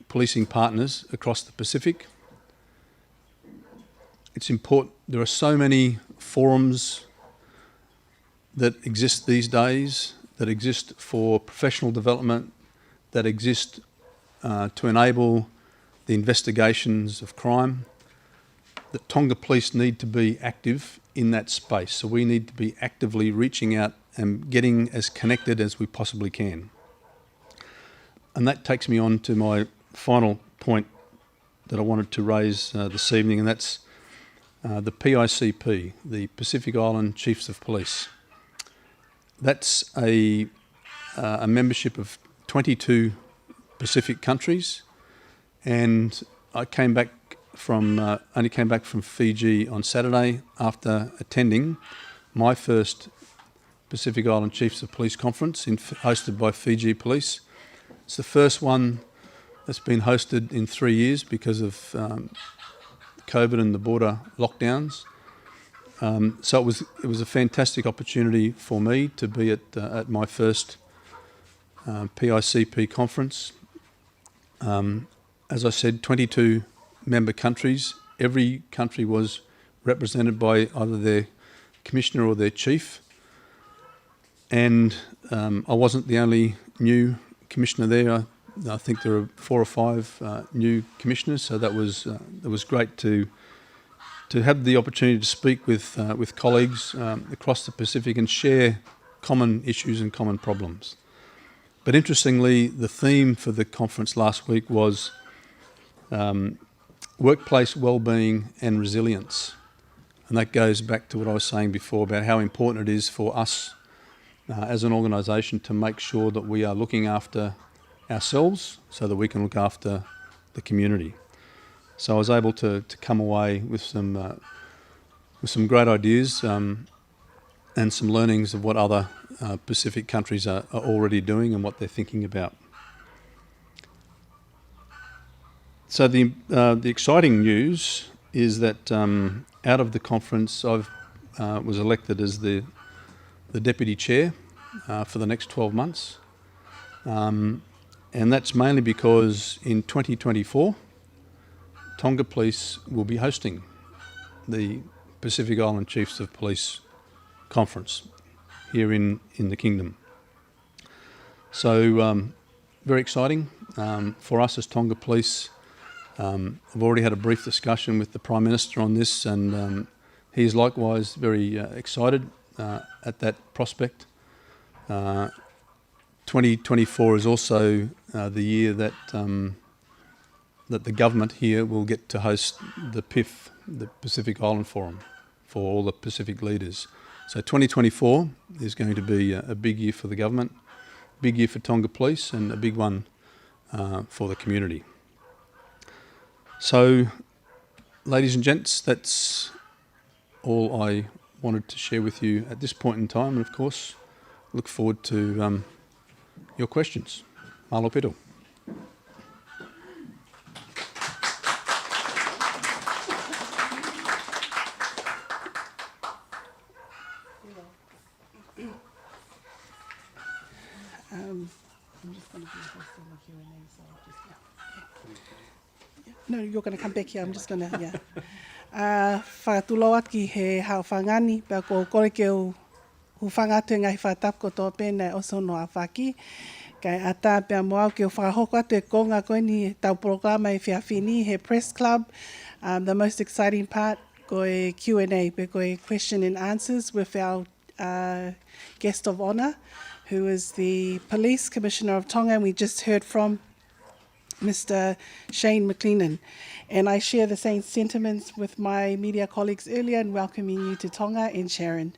policing partners across the Pacific. It's important. There are so many forums that exist these days, that exist for professional development, that exist to enable the investigations of crime, that Tonga Police need to be active in that space. So we need to be actively reaching out and getting as connected as we possibly can. And that takes me on to my final point that I wanted to raise this evening, and that's the PICP, the Pacific Island Chiefs of Police. That's a a membership of 22 Pacific countries, and I only came back from Fiji on Saturday after attending my first Pacific Island Chiefs of Police conference hosted by Fiji Police. It's the first one that's been hosted in 3 years because of COVID and the border lockdowns. So it was a fantastic opportunity for me to be at my first PICP conference. As I said, 22 member countries. Every country was represented by either their commissioner or their chief. And I wasn't the only new commissioner there. I think there are 4 or 5 new commissioners, so that was great to have the opportunity to speak with colleagues across the Pacific and share common issues and common problems. But interestingly, the theme for the conference last week was workplace wellbeing and resilience. And that goes back to what I was saying before about how important it is for us as an organisation to make sure that we are looking after ourselves so that we can look after the community. So I was able to come away with some great ideas and some learnings of what other Pacific countries are already doing and what they're thinking about. So the exciting news is that out of the conference, I was elected as the deputy chair for the next 12 months, and that's mainly because in 2024, Tonga Police will be hosting the Pacific Island Chiefs of Police conference here in the Kingdom. So very exciting for us as Tonga Police. I've already had a brief discussion with the Prime Minister on this, and he is likewise very excited at that prospect. 2024 is also the year that the government here will get to host the PIF, the Pacific Island Forum, for all the Pacific leaders. So 2024 is going to be a big year for the government, big year for Tonga Police, and a big one for the community. So, ladies and gents, that's all I wanted to share with you at this point in time, and of course, look forward to your questions. Malo Pito. I'm just going to be hosting the Q&A, so I'll just, No, you're going to come back here. I'm just going to, whakatulo atu ki he hao whangani, pia ko kore ke hu whangatu ngai whatap ko tō pēnei o sono a whaki. Kai ata pia moau ke whakahoko atu e konga koe ni tau programa e whiawhini, he press club. The most exciting part, ko e Q&A, pe ko e question and answers with our guest of honour, who is the Police Commissioner of Tonga, and we just heard from Mr. Shane McLennan. And I share the same sentiments with my media colleagues earlier in welcoming you to Tonga and Sharon.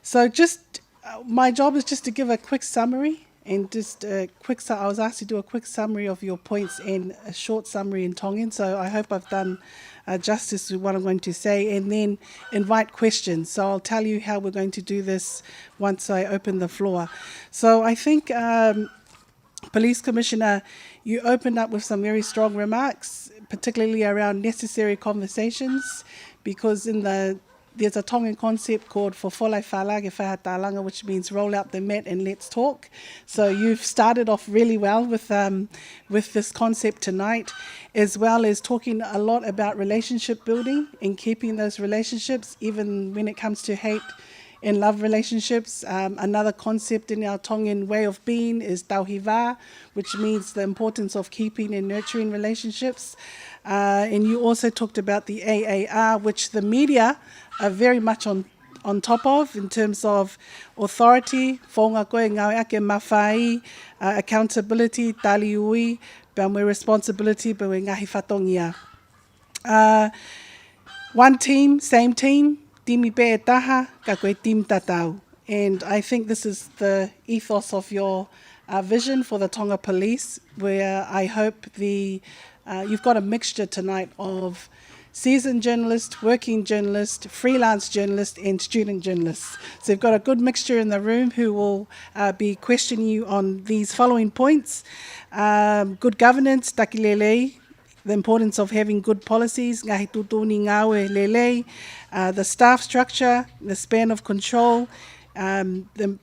So just, my job is just to give a quick summary and just I was asked to do a quick summary of your points and a short summary in Tongan. So I hope I've done justice to what I'm going to say, and then invite questions. So I'll tell you how we're going to do this once I open the floor. So I think, Police Commissioner, you opened up with some very strong remarks, particularly around necessary conversations, because there's a Tongan concept called Fofolai Whalage Whahatalanga, which means roll out the mat and let's talk. So you've started off really well with this concept tonight, as well as talking a lot about relationship building and keeping those relationships, even when it comes to hate and love relationships. Another concept in our Tongan way of being is Tauhibah, which means the importance of keeping and nurturing relationships. And you also talked about the AAR, which the media are very much on top of in terms of authority, whonga koe ngau ake mawhai, accountability, taliui, pēmwe responsibility, pēmwe ngahi whatongia. One team, same team, timi pē e taha, ka koe team tatau. And I think this is the ethos of your vision for the Tonga Police, where I hope you've got a mixture tonight of seasoned journalist, working journalist, freelance journalist, and student journalists. So you've got a good mixture in the room who will be questioning you on these following points. Good governance, takilelei, the importance of having good policies, ngahi tutuni ngawe lelei, the staff structure, the span of control, the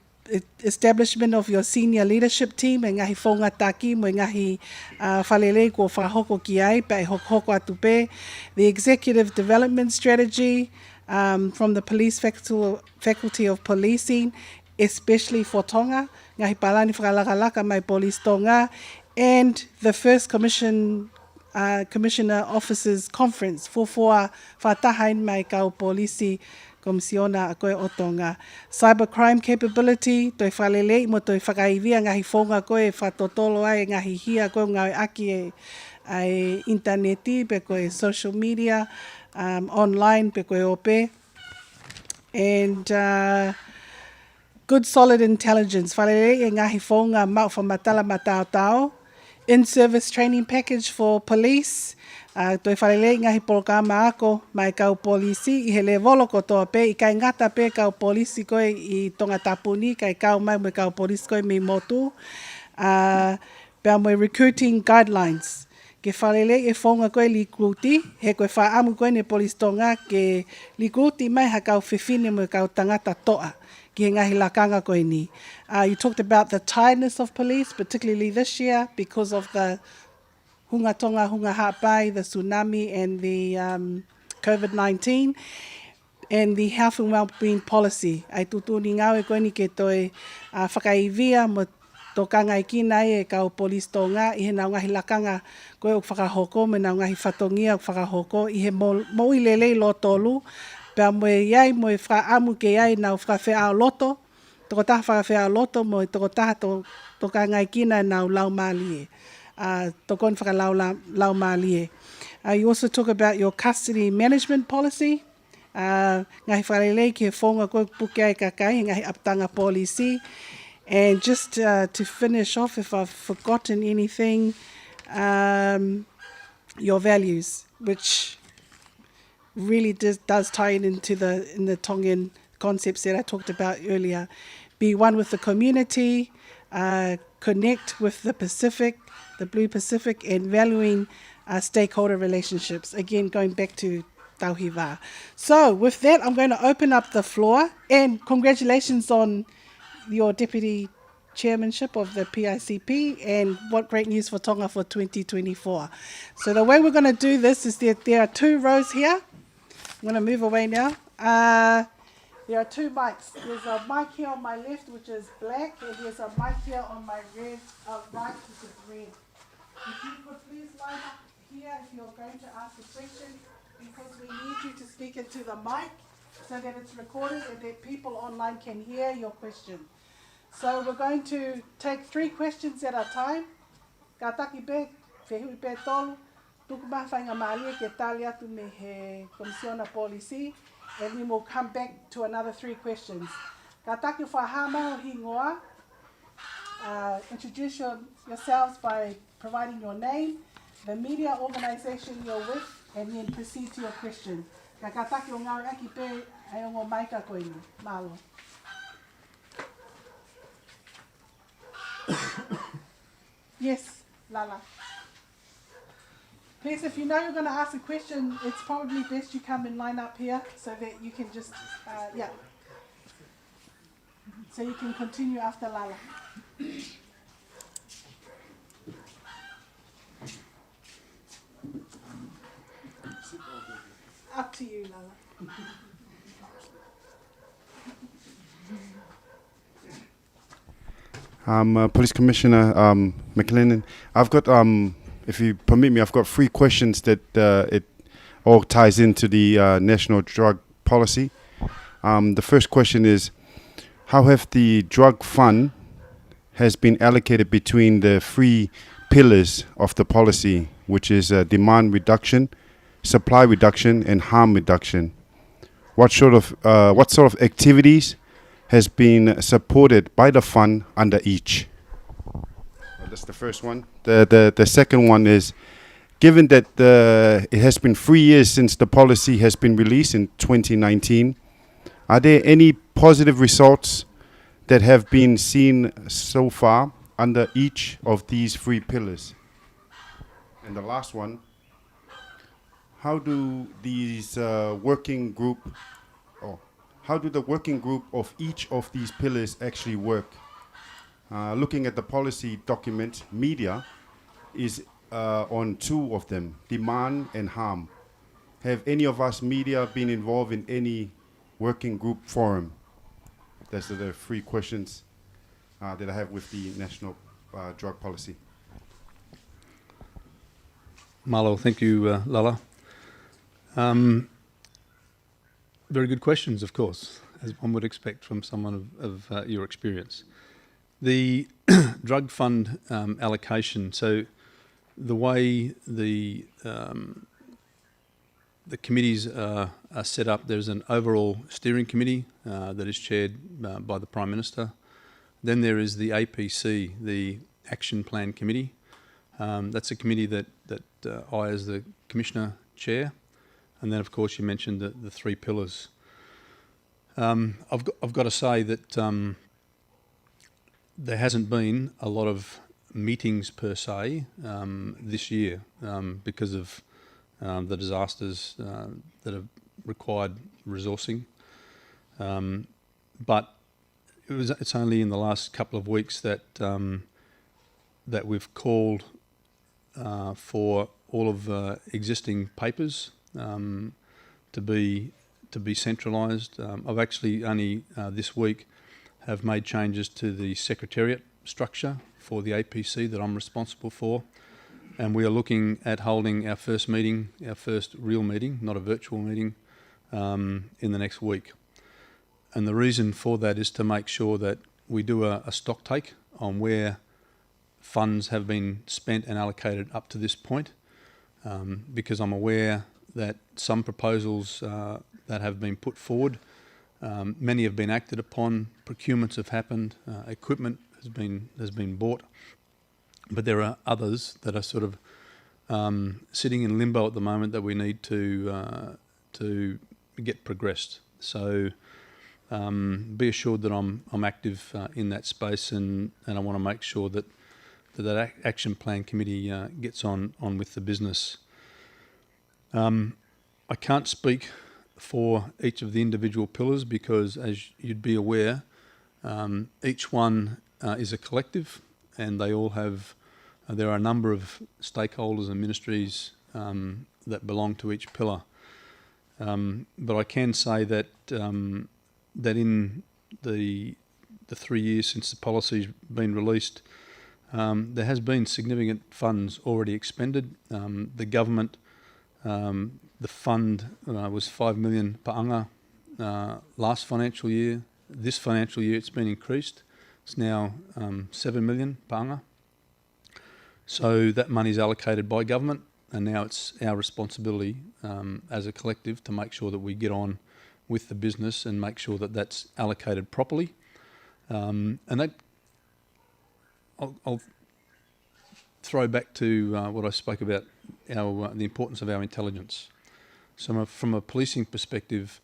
establishment of your senior leadership team, e ngahi whaunga taki, mo e ngahi whalelei ko whahoko ki ai, pe hoko atu pe, the executive development strategy from the police faculty of policing, especially for Tonga, ngahi palani whakalakalaka mai Police Tonga, and the first Commissioner Officers Conference, fōfua whatahain mai kau polisi komisiona a koe o Tonga. Cybercrime capability, toi whalelei mo toi whakaivia ngahi whonga koe whatotolo ai ngahi hia koe ngau aki ai interneti, pe koe social media, online pe koe ope. And good solid intelligence, whalelei e ngahi whonga mau whamatala matao tao. In-service training package for police. Toi whalelei ngahi polokama ako mai kau polisi i he levolo ko toa pe i kai ngata pe kau polisi koe i Tonga Tapuni kai kau mai mo kau polisi koe mi motu. Pea mo recruiting guidelines. Ke whalelei e whonga koe li kruti, he koe whaamu koe ne Police Tonga ke li kruti mai ha kau whiwhine mo kau tangata toa. Ki he ngahi lakanga koe ni. You talked about the tiredness of police, particularly this year, because of the hunga tonga, hunga hapai, the tsunami and the COVID-19, and the health and well-being policy. Ai tutuni ngau e koe ni ke toi whakaivia mo tō kangai kina e kau Police Tonga, i he nau ngahi lakanga koe o whakahoko, me nau ngahi whatongia o whakahoko, i he mo i lelei lo tolu, pea mo e iai mo e whaamu ke iai nau whakawhea o loto, toko taha whakawhea o loto, mo e toko taha tō kangai kina nau lau mālie. Toko ni whakalau lau mālie. You also talk about your custody management policy. Ngahi whalelei ki he whonga koe puke ai kakai, ngahi aptanga polisi. And just to finish off, if I've forgotten anything, your values, which really does tie in into the Tongan concepts that I talked about earlier. Be one with the community, connect with the Pacific, the Blue Pacific, and valuing stakeholder relationships. Again, going back to Tauhibah. So with that, I'm going to open up the floor, and congratulations on your deputy chairmanship of the PICP, and what great news for Tonga for 2024. So the way we're going to do this is that there are two rows here. I'm going to move away now. There are two mics. There's a mic here on my left, which is black, and there's a mic here on my right, which is red. If you could please line up here if you're going to ask a question, because we need you to speak into the mic so that it's recorded and that people online can hear your question. So we're going to take 3 questions at a time. Ka taki pe, whehui pe tolu, tuku maha whainga maalia ke tali atu me he komisiona polisi, and then we'll come back to another 3 questions. Ka taki whahama o hingoa, introduce yourselves by providing your name, the media organization you're with, and then proceed to your question. Ka taki o ngau aki pe, ai o ngō maika koe ni, malo. Yes, Lala. Please, if you know you're going to ask a question, it's probably best you come and line up here so that you can just, yeah. So you can continue after Lala. Up to you, Lala. Police Commissioner McLennan. I've got, if you permit me, I've got 3 questions that it all ties into the national drug policy. The first question is, how have the drug fund has been allocated between the 3 pillars of the policy, which is demand reduction, supply reduction, and harm reduction? What sort of activities has been supported by the fund under each? Well, that's the first one. The second one is, given that it has been 3 years since the policy has been released in 2019, are there any positive results that have been seen so far under each of these 3 pillars? And the last one, how do these working group, or how do the working group of each of these pillars actually work? Looking at the policy document, media is on 2 of them, demand and harm. Have any of us media been involved in any working group forum? Those are the 3 questions that I have with the national drug policy. Marlo, thank you, Lala. Very good questions, of course, as one would expect from someone of your experience. The drug fund allocation, so the way the committees are set up, there's an overall steering committee that is chaired by the Prime Minister. Then there is the APC, the Action Plan Committee. That's a committee that I, as the Commissioner, chair. And then, of course, you mentioned the 3 pillars. I've got to say that there hasn't been a lot of meetings per se this year because of the disasters that have required resourcing. But it's only in the last couple of weeks that that we've called for all of the existing papers to be centralised. I've actually only this week have made changes to the secretariat structure for the APC that I'm responsible for, and we are looking at holding our first meeting, our first real meeting, not a virtual meeting, in the next week. And the reason for that is to make sure that we do a stock take on where funds have been spent and allocated up to this point, because I'm aware that some proposals that have been put forward, many have been acted upon, procurements have happened, equipment has been bought, but there are others that are sort of sitting in limbo at the moment that we need to get progressed. So be assured that I'm active in that space, and I want to make sure that Action Plan Committee gets on with the business. I can't speak for each of the individual pillars because, as you'd be aware, each one is a collective, and they all have. There are a number of stakeholders and ministries that belong to each pillar. But I can say that that in the 3 years since the policy's been released, there has been significant funds already expended. The government, the fund was 5 million pa'anga last financial year. This financial year it's been increased. It's now 7 million pa'anga. So that money is allocated by government, and now it's our responsibility as a collective to make sure that we get on with the business and make sure that that's allocated properly. And that I'll throw back to what I spoke about, the importance of our intelligence. So from a policing perspective,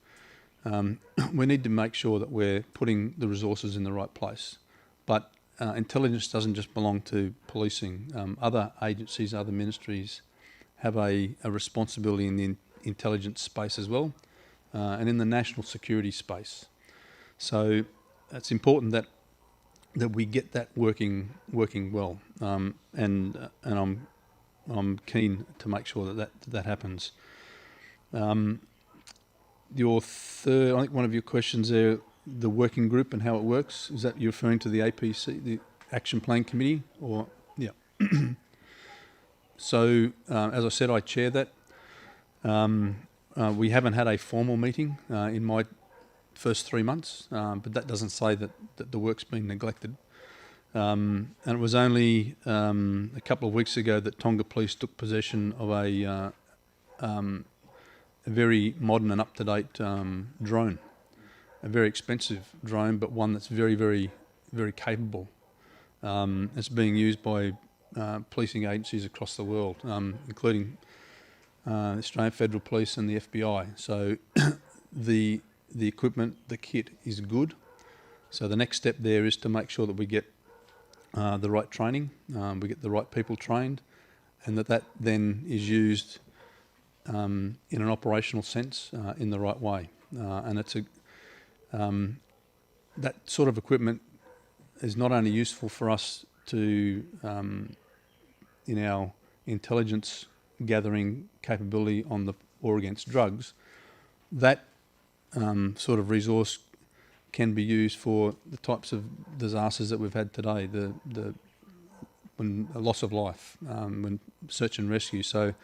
we need to make sure that we're putting the resources in the right place. But intelligence doesn't just belong to policing. Other agencies, other ministries have a responsibility in the intelligence space as well, and in the national security space. So it's important that we get that working well, and I'm keen to make sure that happens. Your third, I think one of your questions there, the working group and how it works, is that you're referring to the APC, the Action Plan Committee, or yeah? So as I said, I chair that. We haven't had a formal meeting in my first 3 months, but that doesn't say that the work's been neglected. And it was only a couple of weeks ago that Tonga Police took possession of a very modern and up-to-date drone. a very expensive drone, but one that's very, very, very capable. It's being used by policing agencies across the world, including the Australian Federal Police and the FBI. So the equipment, the kit is good. So the next step there is to make sure that we get the right training, we get the right people trained, and that then is used in an operational sense in the right way. And it's that sort of equipment is not only useful for us to in our intelligence gathering capability on the war against drugs, that sort of resource can be used for the types of disasters that we've had today, when a loss of life, when search and rescue. So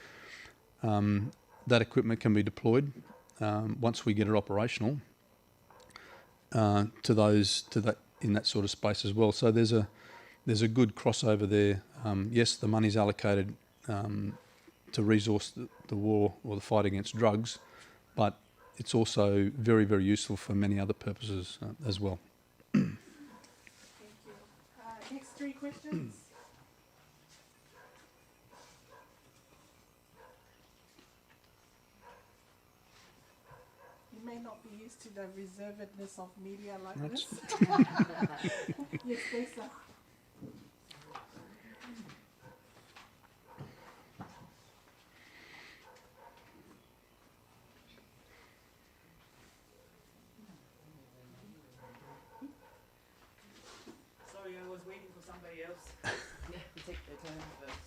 that equipment can be deployed once we get it operational to that in that sort of space as well. So there's a good crossover there. Yes, the money's allocated to resource the war or the fight against drugs, but it's also very, very useful for many other purposes as well. Thank you. Next three questions. You may not be used to the reservedness of media like this. Yes, Lisa. Sorry, I was waiting for somebody else to take their turn first.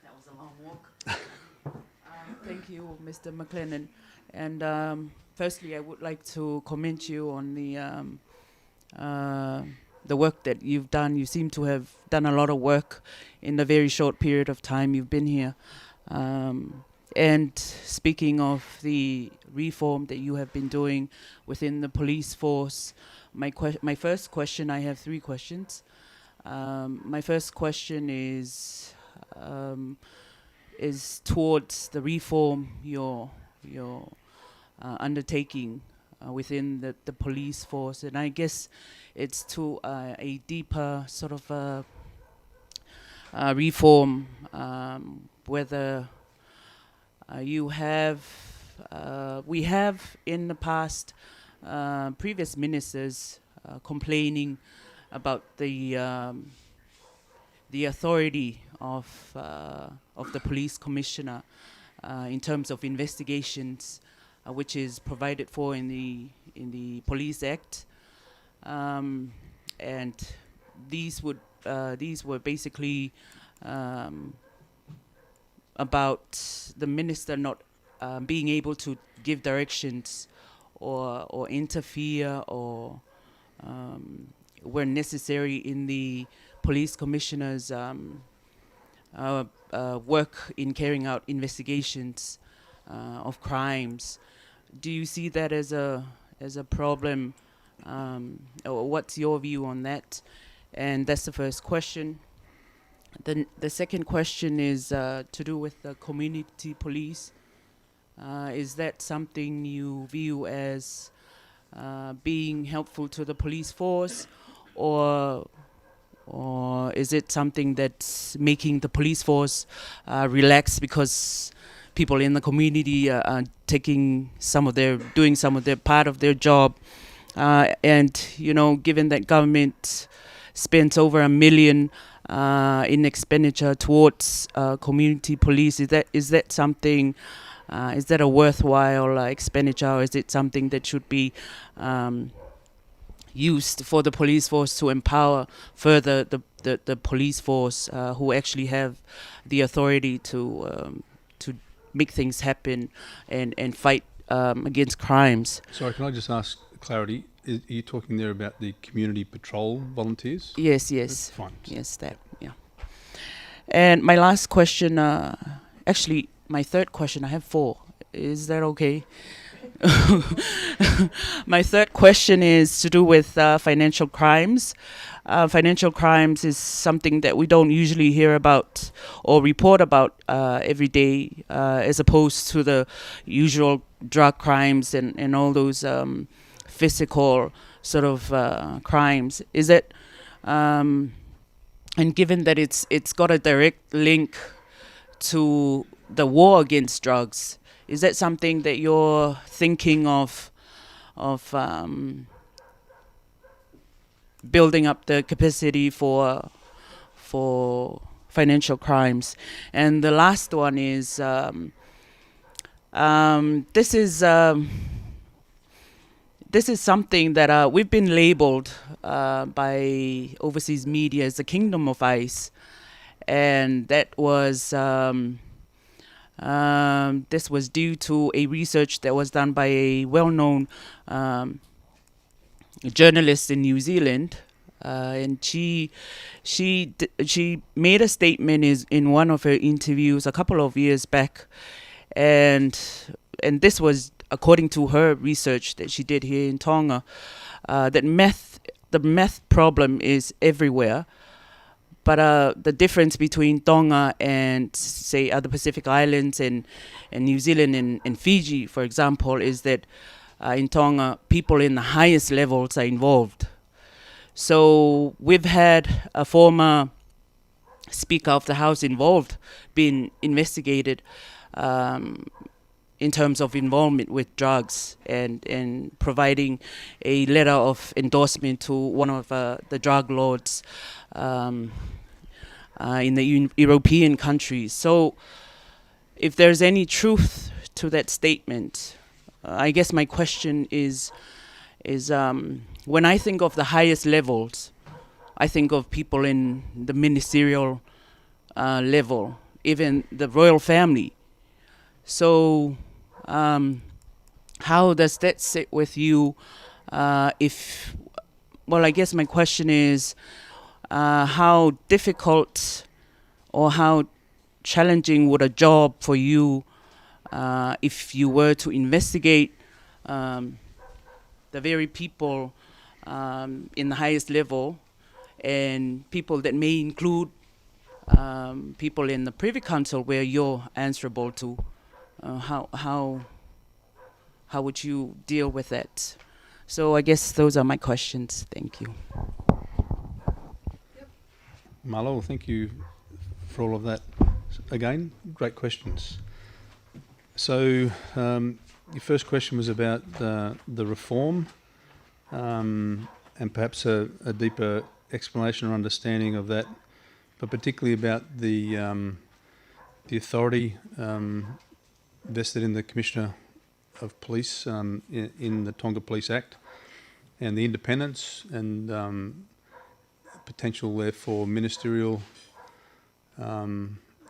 That was a long walk. Thank you, Mr. McLennan. And firstly, I would like to commend you on the work that you've done. You seem to have done a lot of work in the very short period of time you've been here. And speaking of the reform that you have been doing within the police force, my first question, I have three questions. My first question is towards the reform you're undertaking within the police force, and I guess it's to a deeper sort of reform, whether you have, we have in the past previous ministers complaining about the authority of the police commissioner in terms of investigations, which is provided for in the Police Act, and these were basically about the minister not being able to give directions or interfere or where necessary in the police commissioner's work in carrying out investigations of crimes. Do you see that as a problem? Or what's your view on that? And that's the first question. The second question is to do with the community police. Is that something you view as being helpful to the police force, or is it something that's making the police force relax because people in the community are doing some of their part of their job, and given that government spends over $1 million in expenditure towards community police, is that something? Is that a worthwhile expenditure, or is it something that should be used for the police force to empower further the police force who actually have the authority to make things happen and fight against crimes? Sorry, can I just ask clarity? Are you talking there about the community patrol volunteers? Yes. That's fine. Yes, that, yeah. And my last question, actually, my third question, I have 4. Is that okay? my third question is to do with financial crimes. Financial crimes is something that we don't usually hear about or report about every day, as opposed to the usual drug crimes and all those physical sort of crimes. Is it, and given that it's got a direct link to the war against drugs, is that something that you're thinking of building up the capacity for financial crimes? And the last one is this is something that we've been labeled by overseas media as the kingdom of ice, and that was this was due to a research that was done by a well-known journalist in New Zealand, and she made a statement in one of her interviews a couple of years back, and this was according to her research that she did here in Tonga, that the meth problem is everywhere. But the difference between Tonga and, say, other Pacific Islands and New Zealand and Fiji, for example, is that in Tonga, people in the highest levels are involved. So we've had a former Speaker of the House been investigated in terms of involvement with drugs and providing a letter of endorsement to one of the drug lords in the European countries. So if there's any truth to that statement, I guess my question is when I think of the highest levels, I think of people in the ministerial level, even the royal family. So how does that sit with you? I guess my question is how difficult or how challenging would a job for you if you were to investigate the very people in the highest level, and people that may include people in the Privy Council where you're answerable to? How would you deal with that? So I guess those are my questions. Thank you. Malo, thank you for all of that. Again, great questions. So your first question was about the reform and perhaps a deeper explanation or understanding of that, but particularly about the authority vested in the Commissioner of Police in the Tonga Police Act, and the independence and potential there for ministerial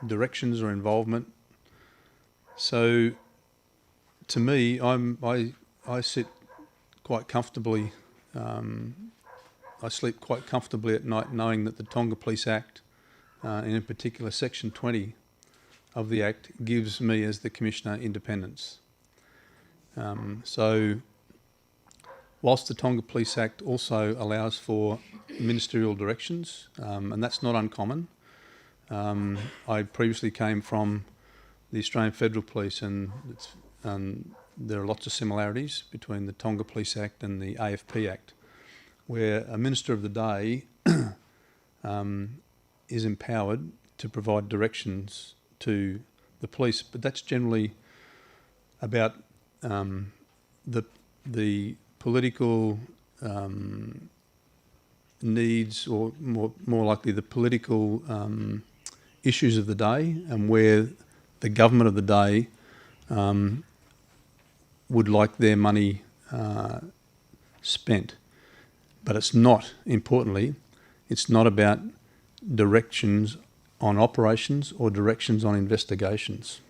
directions or involvement. So to me, I sit quite comfortably, I sleep quite comfortably at night knowing that the Tonga Police Act, and in particular Section 20 of the Act, gives me as the Commissioner independence. So whilst the Tonga Police Act also allows for ministerial directions, and that's not uncommon, I previously came from the Australian Federal Police, and there are lots of similarities between the Tonga Police Act and the AFP Act, where a Minister of the Day is empowered to provide directions to the police, but that's generally about the political needs, or more likely the political issues of the day, and where the government of the day would like their money spent. But it's not, importantly, it's not about directions on operations or directions on investigations.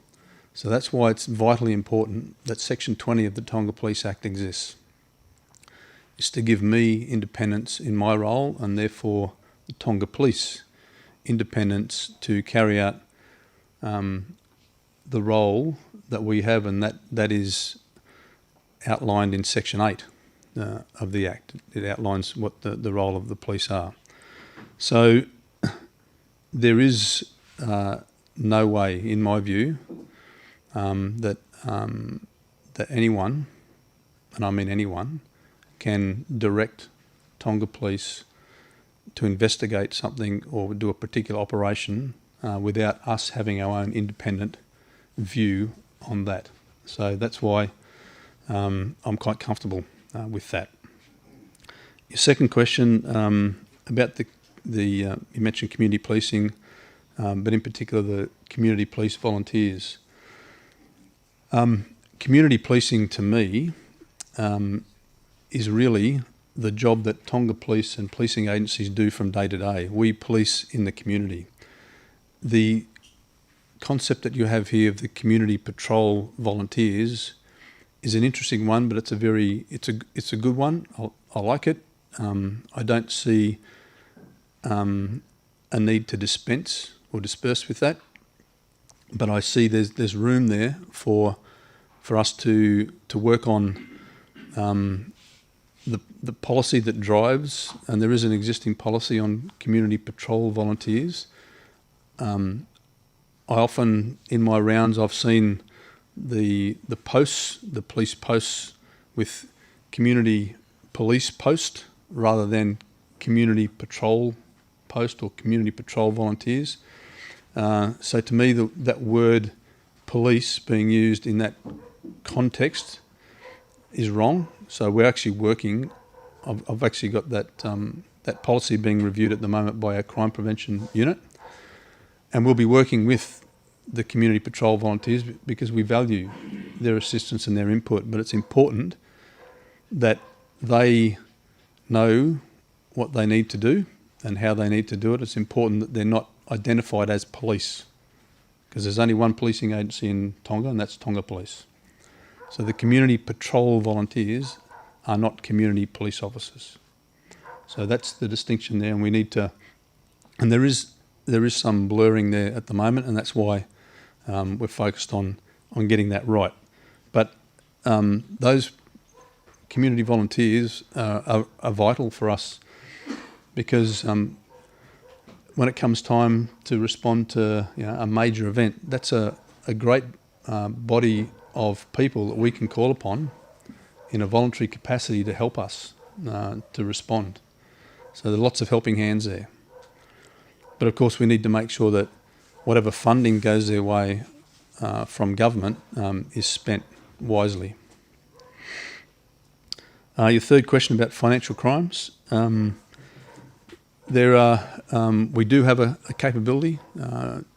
So that's why it's vitally important that Section 20 of the Tonga Police Act exists. It's to give me independence in my role, and therefore the Tonga Police independence to carry out the role that we have, and that is outlined in Section 8 of the Act. It outlines what the role of the police are. So there is no way, in my view, that anyone, and I mean anyone, can direct Tonga Police to investigate something or do a particular operation without us having our own independent view on that. So that's why I'm quite comfortable with that. Your second question about you mentioned community policing, but in particular the community police volunteers. Community policing to me is really the job that Tonga Police and policing agencies do from day to day. We police in the community. The concept that you have here of the community patrol volunteers is an interesting one, but it's a good one. I like it. I don't see a need to dispense or disperse with that, but I see there's room there for us to work on the policy that drives, and there is an existing policy on community patrol volunteers. I often, in my rounds, I've seen the posts, the police posts with community police post rather than community patrol post or community patrol volunteers. So to me, that word police being used in that context is wrong. So we're actually working. I've actually got that policy being reviewed at the moment by our crime prevention unit, and we'll be working with the community patrol volunteers because we value their assistance and their input. But it's important that they know what they need to do and how they need to do it. It's important that they're not identified as police, because there's only one policing agency in Tonga, and that's Tonga Police. So the community patrol volunteers are not community police officers. So that's the distinction there, and we need to, and there is some blurring there at the moment, and that's why we're focused on getting that right. But those community volunteers are vital for us, because when it comes time to respond to a major event, that's a great body of people that we can call upon in a voluntary capacity to help us to respond. So there are lots of helping hands there. But of course we need to make sure that whatever funding goes their way from government is spent wisely. Your third question about financial crimes. We do have a capability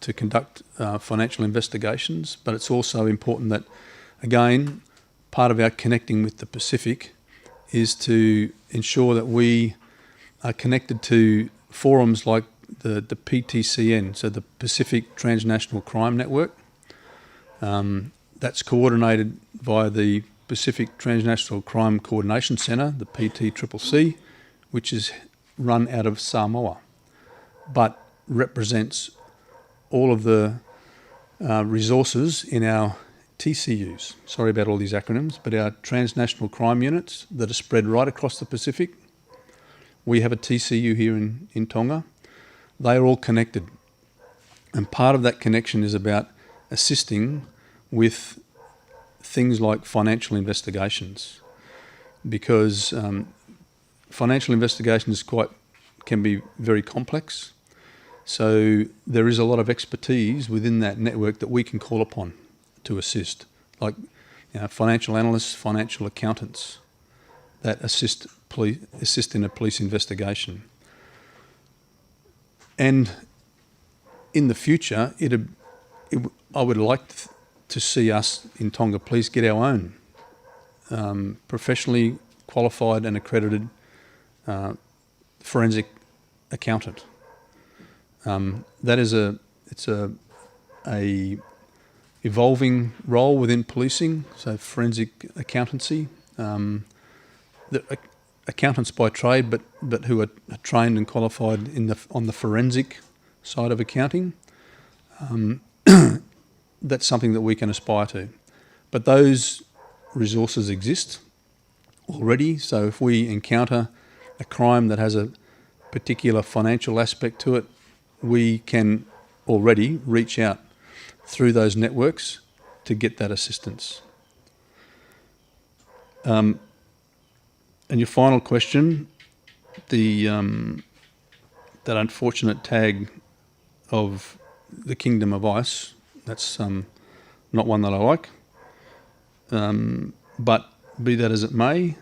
to conduct financial investigations, but it's also important that, again, part of our connecting with the Pacific is to ensure that we are connected to forums like the PTCN, so the Pacific Transnational Crime Network. That's coordinated via the Pacific Transnational Crime Coordination Centre, the PTCCC, which is run out of Samoa, but represents all of the resources in our TCUs. Sorry about all these acronyms, but our transnational crime units that are spread right across the Pacific. We have a TCU here in Tonga. They are all connected. And part of that connection is about assisting with things like financial investigations, because financial investigations can be very complex. So there is a lot of expertise within that network that we can call upon to assist, like financial analysts, financial accountants that assist in a police investigation. And in the future, I would like to see us in Tonga Police get our own professionally qualified and accredited forensic accountant. That is it's a evolving role within policing, so forensic accountancy. The accountants by trade, but who are trained and qualified on the forensic side of accounting. That's something that we can aspire to. But those resources exist already. So if we encounter a crime that has a particular financial aspect to it, we can already reach out through those networks to get that assistance. And your final question, that unfortunate tag of the Kingdom of Ice, that's not one that I like. But be that as it may,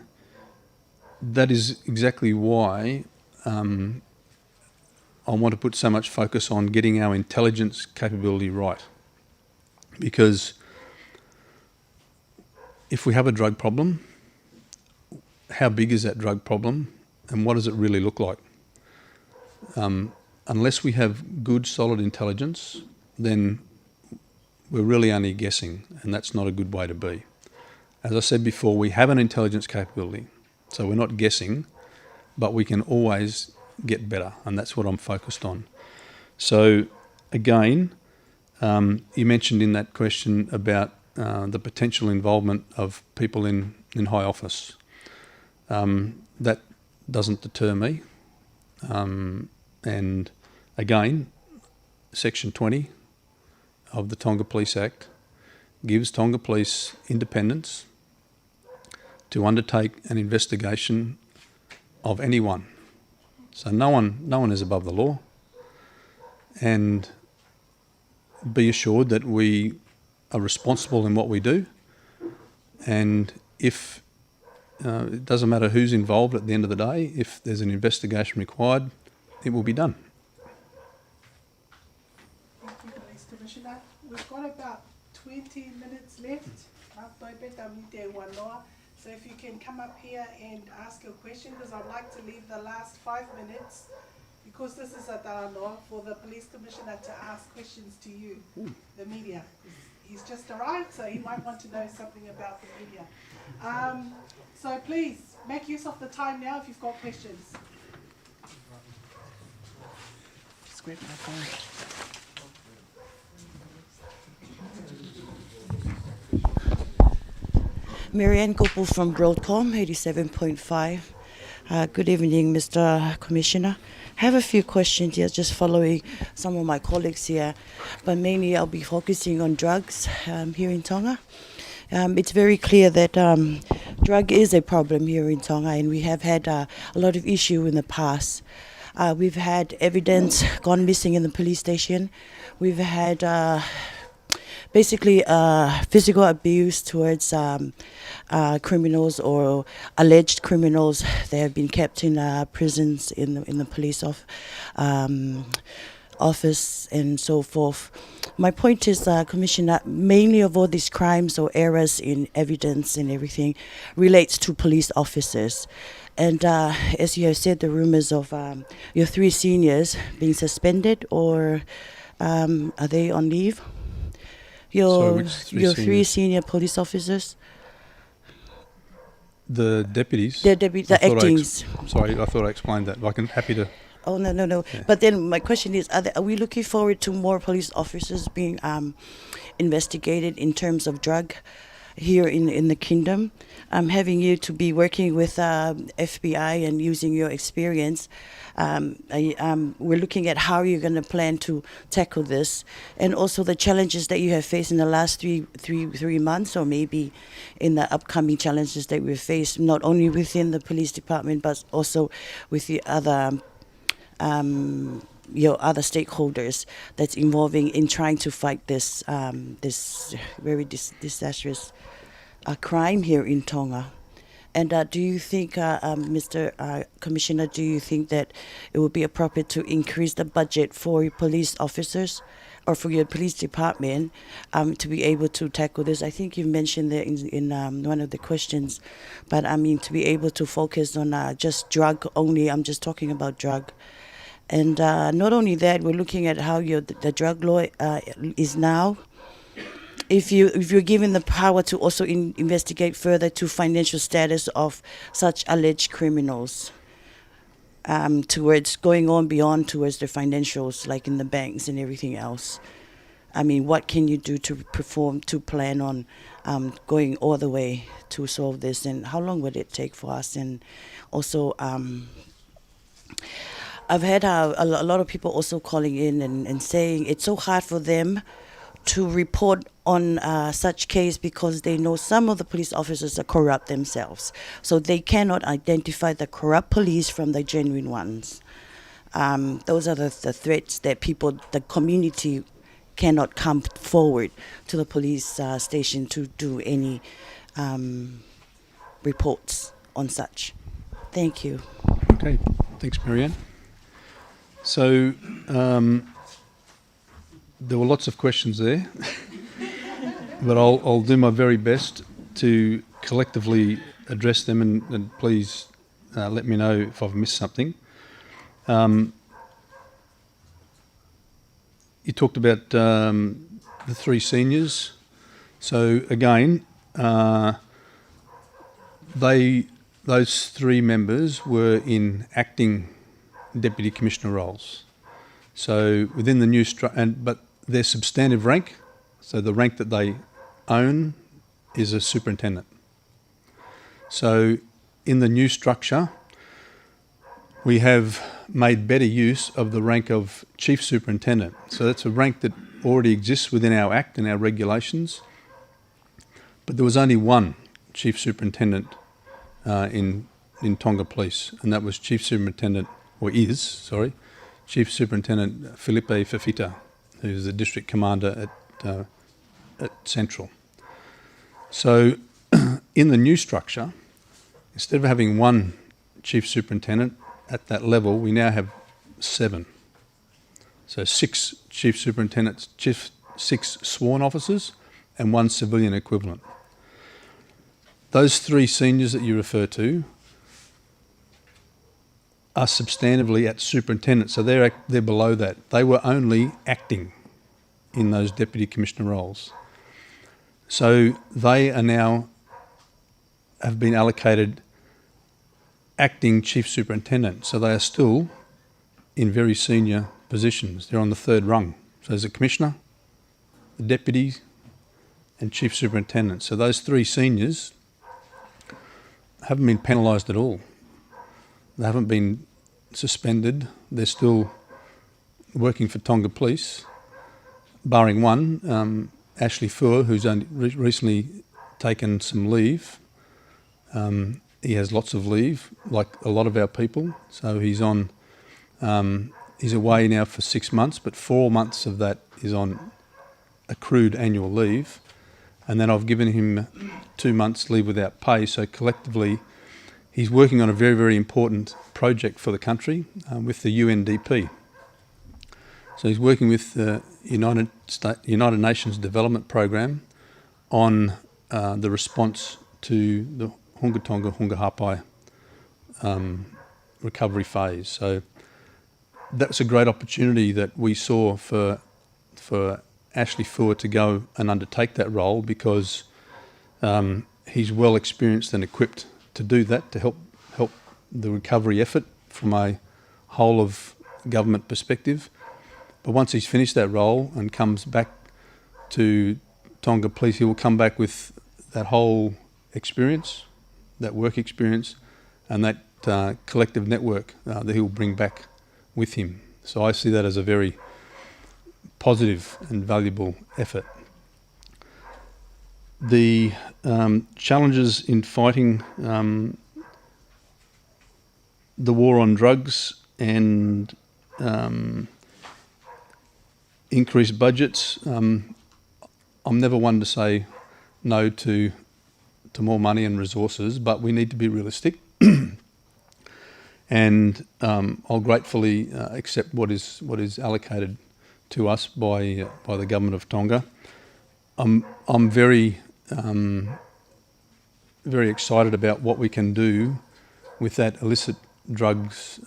that is exactly why I want to put so much focus on getting our intelligence capability right. Because if we have a drug problem, how big is that drug problem and what does it really look like? Unless we have good, solid intelligence, then we're really only guessing, and that's not a good way to be. As I said before, we have an intelligence capability, so we're not guessing, but we can always get better, and that's what I'm focused on. So again, you mentioned in that question about the potential involvement of people in high office. That doesn't deter me. And again, Section 20 of the Tonga Police Act gives Tonga Police independence to undertake an investigation of anyone. So no one is above the law. And be assured that we are responsible in what we do. And if it doesn't matter who's involved at the end of the day, if there's an investigation required, it will be done. Thank you, Police Commissioner. We've got about 20 minutes left. So if you can come up here and ask your question, because I'd like to leave the last 5 minutes, because this is a tānoa, for the Police Commissioner to ask questions to you, the media. He's just arrived, so he might want to know something about the media. So please, make use of the time now if you've got questions. Just grab my phone. Marianne Gopal from Broadcom, 87.5. Good evening, Mr. Commissioner. I have a few questions here, just following some of my colleagues here, but mainly I'll be focusing on drugs here in Tonga. It's very clear that drug is a problem here in Tonga, and we have had a lot of issue in the past. We've had evidence gone missing in the police station. We've had basically physical abuse towards criminals or alleged criminals. They have been kept in prisons in the police office and so forth. My point is, Commissioner, mainly of all these crimes or errors in evidence and everything relates to police officers. And as you have said, the rumors of your 3 seniors being suspended, or are they on leave? Your 3 senior police officers? The deputies? The actings. Sorry, I thought I explained that. I'm happy to... Oh, no. Yeah. But then my question is, are we looking forward to more police officers being investigated in terms of drug here in the kingdom? Having you to be working with FBI and using your experience, we're looking at how you're going to plan to tackle this, and also the challenges that you have faced in the last three months, or maybe in the upcoming challenges that we've faced, not only within the police department, but also with the other your other stakeholders that's involving in trying to fight this this very disastrous crime here in Tonga. And do you think, Mr. Commissioner, do you think that it would be appropriate to increase the budget for your police officers or for your police department to be able to tackle this? I think you mentioned that in one of the questions, but I mean to be able to focus on just drug only. I'm just talking about drug. And not only that, we're looking at how the drug law is now. If you're given the power to also investigate further to financial status of such alleged criminals, towards going on beyond towards their financials, like in the banks and everything else. I mean, what can you do to plan on going all the way to solve this, and how long would it take for us? And also, I've had a lot of people also calling in and saying it's so hard for them to report on such case because they know some of the police officers are corrupt themselves. So they cannot identify the corrupt police from the genuine ones. Those are the threats that the community cannot come forward to the police station to do any reports on such. Thank you. Okay, thanks, Marianne. So there were lots of questions there, but I'll do my very best to collectively address them, and please let me know if I've missed something. You talked about the three seniors. So again, those three members were in acting deputy commissioner roles. So within the new but their substantive rank, so the rank that they own, is a superintendent. So in the new structure, we have made better use of the rank of chief superintendent. So that's a rank that already exists within our Act and our regulations, but there was only one chief superintendent in Tonga Police, and that was Chief Superintendent Felipe Fafita, who's the district commander at Central. So in the new structure, instead of having one chief superintendent at that level, we now have 7. So 6 chief superintendents, 6 sworn officers, and 1 civilian equivalent. Those 3 seniors that you refer to are substantively at superintendent, so they're below that. They were only acting in those deputy commissioner roles. So they are now have been allocated acting chief superintendent, so they are still in very senior positions. They're on the 3rd rung. So there's a commissioner, the deputy, and chief superintendent. So those 3 seniors haven't been penalised at all. They haven't been suspended. They're still working for Tonga Police, barring one, Ashley Fua, who's only recently taken some leave. He has lots of leave, like a lot of our people. So he's on. He's away now for 6 months, but 4 months of that is on accrued annual leave, and then I've given him 2 months leave without pay. So collectively, he's working on a very, very important project for the country with the UNDP. So he's working with the United Nations Development Programme on the response to the Hunga Tonga Hunga Hapai recovery phase. So that's a great opportunity that we saw for Ashley Fua to go and undertake that role, because he's well experienced and equipped to do that, to help the recovery effort from a whole of government perspective. But once he's finished that role and comes back to Tonga Police, he will come back with that whole experience, that work experience, and that collective network that he will bring back with him. So I see that as a very positive and valuable effort. The challenges in fighting the war on drugs and increased budgets, I'm never one to say no to more money and resources, but we need to be realistic. And I'll gratefully accept what is allocated to us by the government of Tonga. I'm very very excited about what we can do with that illicit drugs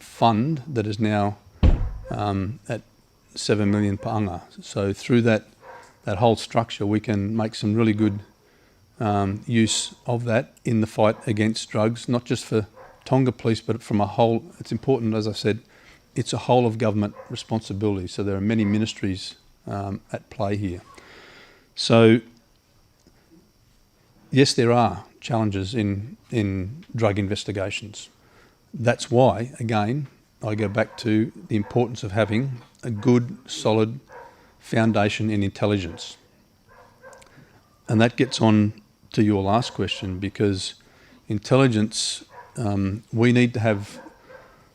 fund that is now at 7 million paanga. So through that whole structure, we can make some really good use of that in the fight against drugs, not just for Tonga Police, but from a whole. It's important, as I said, it's a whole of government responsibility. So there are many ministries at play here. So yes, there are challenges in drug investigations. That's why, again, I go back to the importance of having a good, solid foundation in intelligence. And that gets on to your last question, because intelligence, we need to have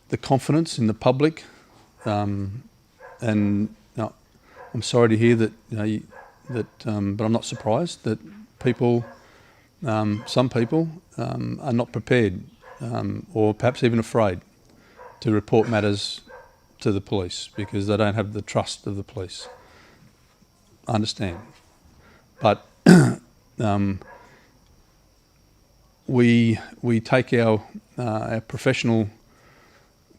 the confidence in the public, and I'm sorry to hear that, but I'm not surprised that people, some people, are not prepared, or perhaps even afraid to report matters to the police because they don't have the trust of the police. I understand. But we take our professional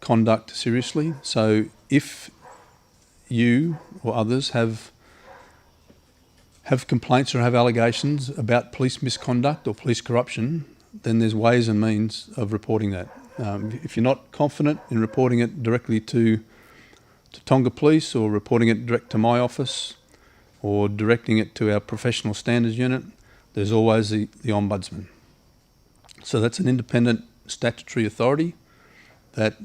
conduct seriously. So if you or others have complaints or have allegations about police misconduct or police corruption, then there's ways and means of reporting that. If you're not confident in reporting it directly to Tonga Police, or reporting it direct to my office, or directing it to our professional standards unit, there's always the Ombudsman. So that's an independent statutory authority that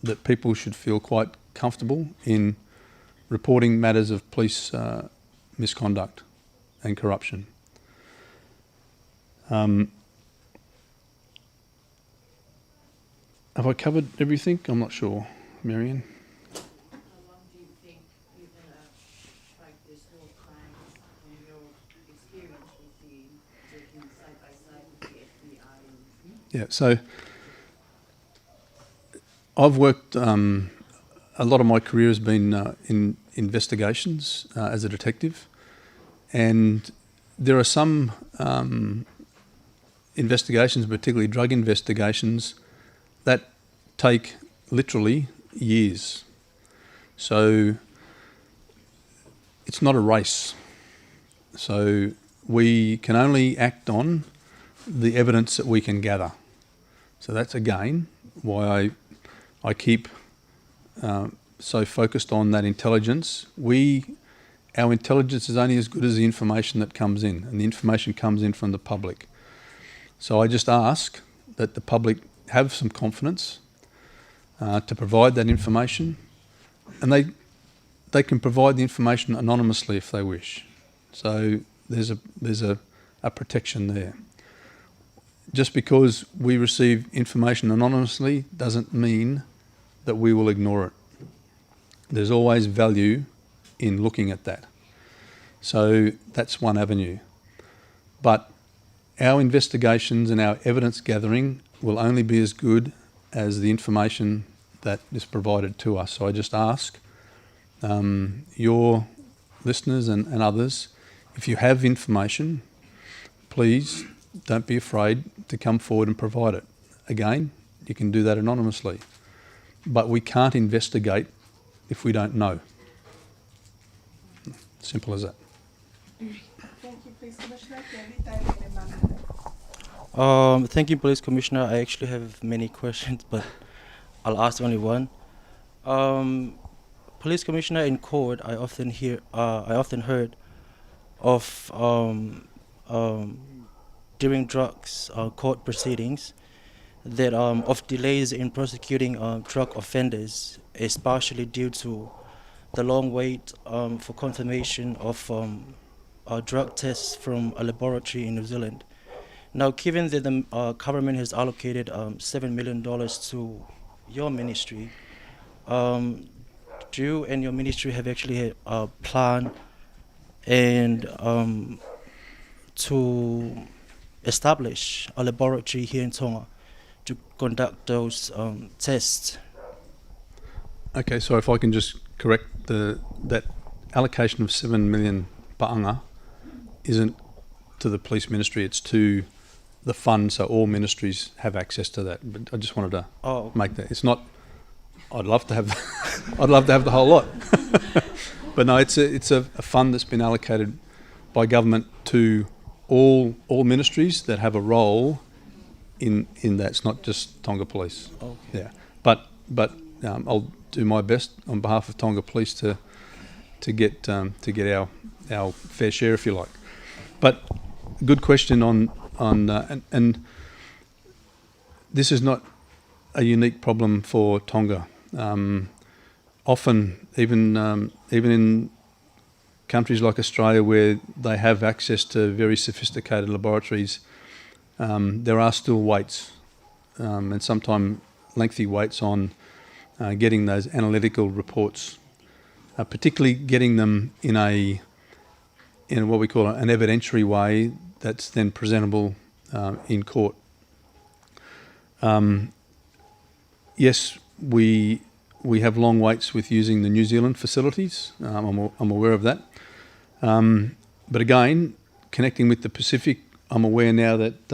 that people should feel quite comfortable in reporting matters of police misconduct and corruption. Have I covered everything? I'm not sure, Marianne. How long do you think you're going to fight this whole crime, and your experience with the working side by side with the FBI? Yeah, so I've worked, a lot of my career has been in investigations as a detective, and there are some investigations, particularly drug investigations, that take literally years. So it's not a race. So we can only act on the evidence that we can gather. So that's again why I keep so focused on that intelligence. Our intelligence is only as good as the information that comes in, and the information comes in from the public. So I just ask that the public have some confidence to provide that information, and they can provide the information anonymously if they wish. So there's a protection there. Just because we receive information anonymously doesn't mean that we will ignore it. There's always value in looking at that. So that's one avenue. But our investigations and our evidence gathering will only be as good as the information that is provided to us. So I just ask your listeners and others, if you have information, please don't be afraid to come forward and provide it. Again, you can do that anonymously. But we can't investigate if we don't know. Simple as that. Thank you, Police Commissioner. Thank you, Police Commissioner. I actually have many questions, but I'll ask only one. Police Commissioner, in court, I often heard of during drugs court proceedings that of delays in prosecuting drug offenders is partially due to the long wait for confirmation of drug tests from a laboratory in New Zealand. Now, given that the government has allocated $7 million to your ministry, do you and your ministry have actually had a plan and to establish a laboratory here in Tonga to conduct those tests? Okay, so if I can just correct that allocation of 7 million pa'anga isn't to the police ministry, it's to the fund, so all ministries have access to that. But I just wanted to make that. It's not. I'd love to have. I'd love to have the whole lot. But no, it's a fund that's been allocated by government to all ministries that have a role in that. It's not just Tonga Police. Okay. Yeah, but I'll do my best on behalf of Tonga Police to get our fair share, if you like. But good question and this is not a unique problem for Tonga. Often, even in countries like Australia where they have access to very sophisticated laboratories, there are still waits, and sometimes lengthy waits on getting those analytical reports, particularly getting them in what we call an evidentiary way that's then presentable in court. Yes, we have long waits with using the New Zealand facilities. I'm aware of that. But again, connecting with the Pacific, I'm aware now that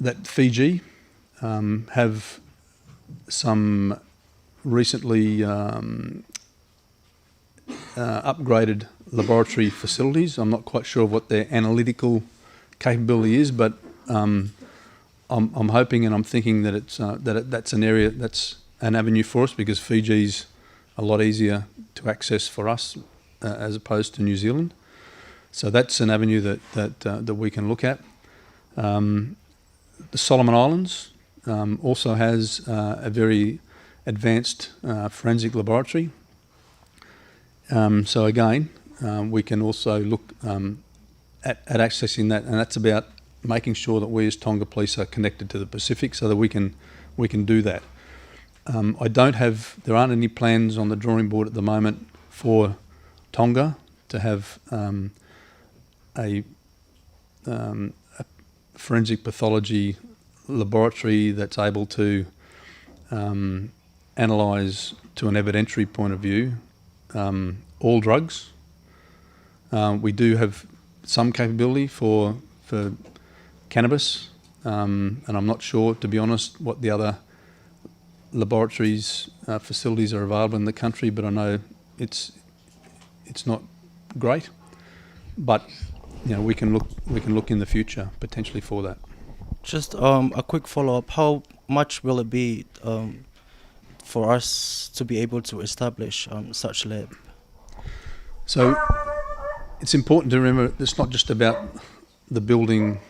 that Fiji have some recently upgraded laboratory facilities. I'm not quite sure what their analytical capability is, but I'm hoping and I'm thinking that that's an area, that's an avenue for us, because Fiji's a lot easier to access for us as opposed to New Zealand. So that's an avenue that we can look at. The Solomon Islands also has a very advanced forensic laboratory. So again, we can also look at accessing that, and that's about making sure that we as Tonga Police are connected to the Pacific so that we can do that. There aren't any plans on the drawing board at the moment for Tonga to have a forensic pathology laboratory that's able to analyse to an evidentiary point of view all drugs. We do have some capability for cannabis, and I'm not sure, to be honest, what the other laboratories facilities are available in the country, but I know it's not great. But we can look in the future potentially for that. Just a quick follow-up. How much will it be for us to be able to establish such lab? So it's important to remember it's not just about the building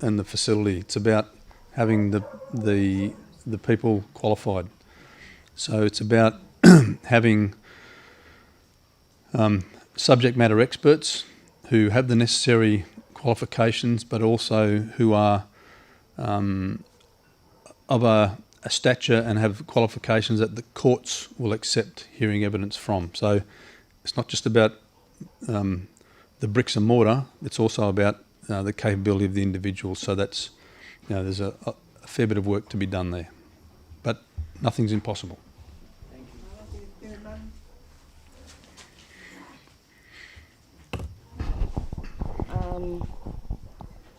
and the facility. It's about having the people qualified. So it's about having subject matter experts who have the necessary qualifications, but also who are of a stature and have qualifications that the courts will accept hearing evidence from. So it's not just about the bricks and mortar, it's also about the capability of the individual. So that's, there's a fair bit of work to be done there. But nothing's impossible.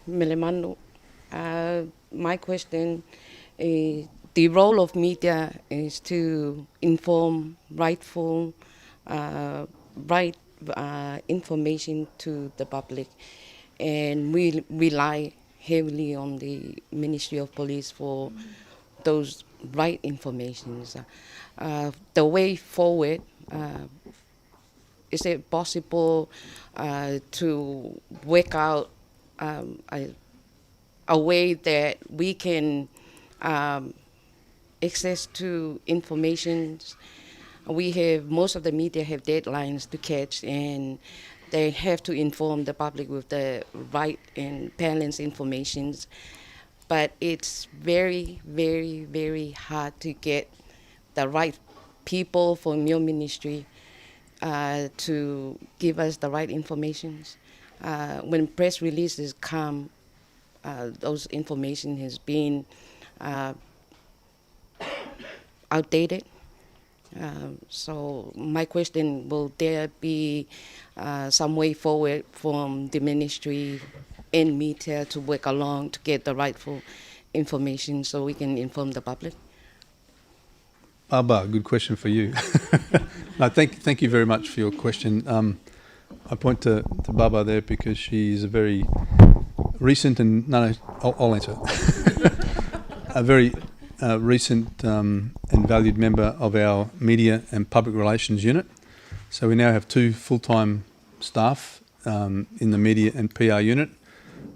Melemanu, my question is, the role of media is to inform right information to the public, and we rely heavily on the Ministry of Police for those right informations. The way forward, is it possible to work out a way that we can access to information? Most of the media have deadlines to catch, and they have to inform the public with the right and balanced information. But it's very, very, very hard to get the right people from your ministry to give us the right information. When press releases come, those information has been outdated. So my question, will there be some way forward from the ministry and media to work along to get the rightful information so we can inform the public? Baba, good question for you. No, thank you very much for your question. I point to Baba there because she's a very recent and I'll answer. A very recent and valued member of our media and public relations unit. So we now have 2 full-time staff in the media and PR unit,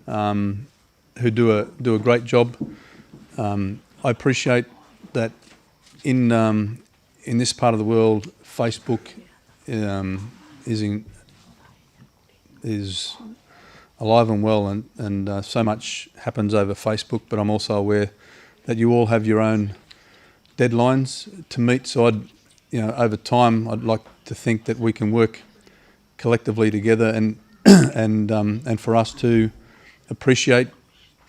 who do a great job. I appreciate that in this part of the world, Facebook is alive and well, and so much happens over Facebook. But I'm also aware that you all have your own deadlines to meet. So over time, I'd like to think that we can work collectively together, and for us to appreciate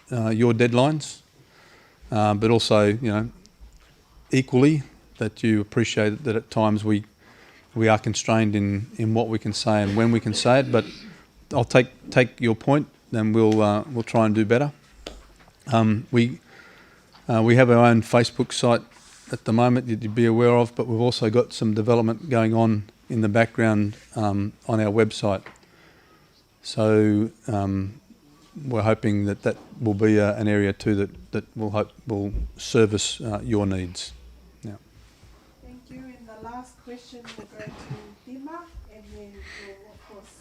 your deadlines, but also equally that you appreciate that at times we are constrained in what we can say and when we can say it. But I'll take your point, and we'll try and do better. We have our own Facebook site at the moment that you'd be aware of, but we've also got some development going on in the background on our website. So we're hoping that will be an area too that will service your needs. Yeah. Thank you. And the last question will go to Dima, and then we'll, of course,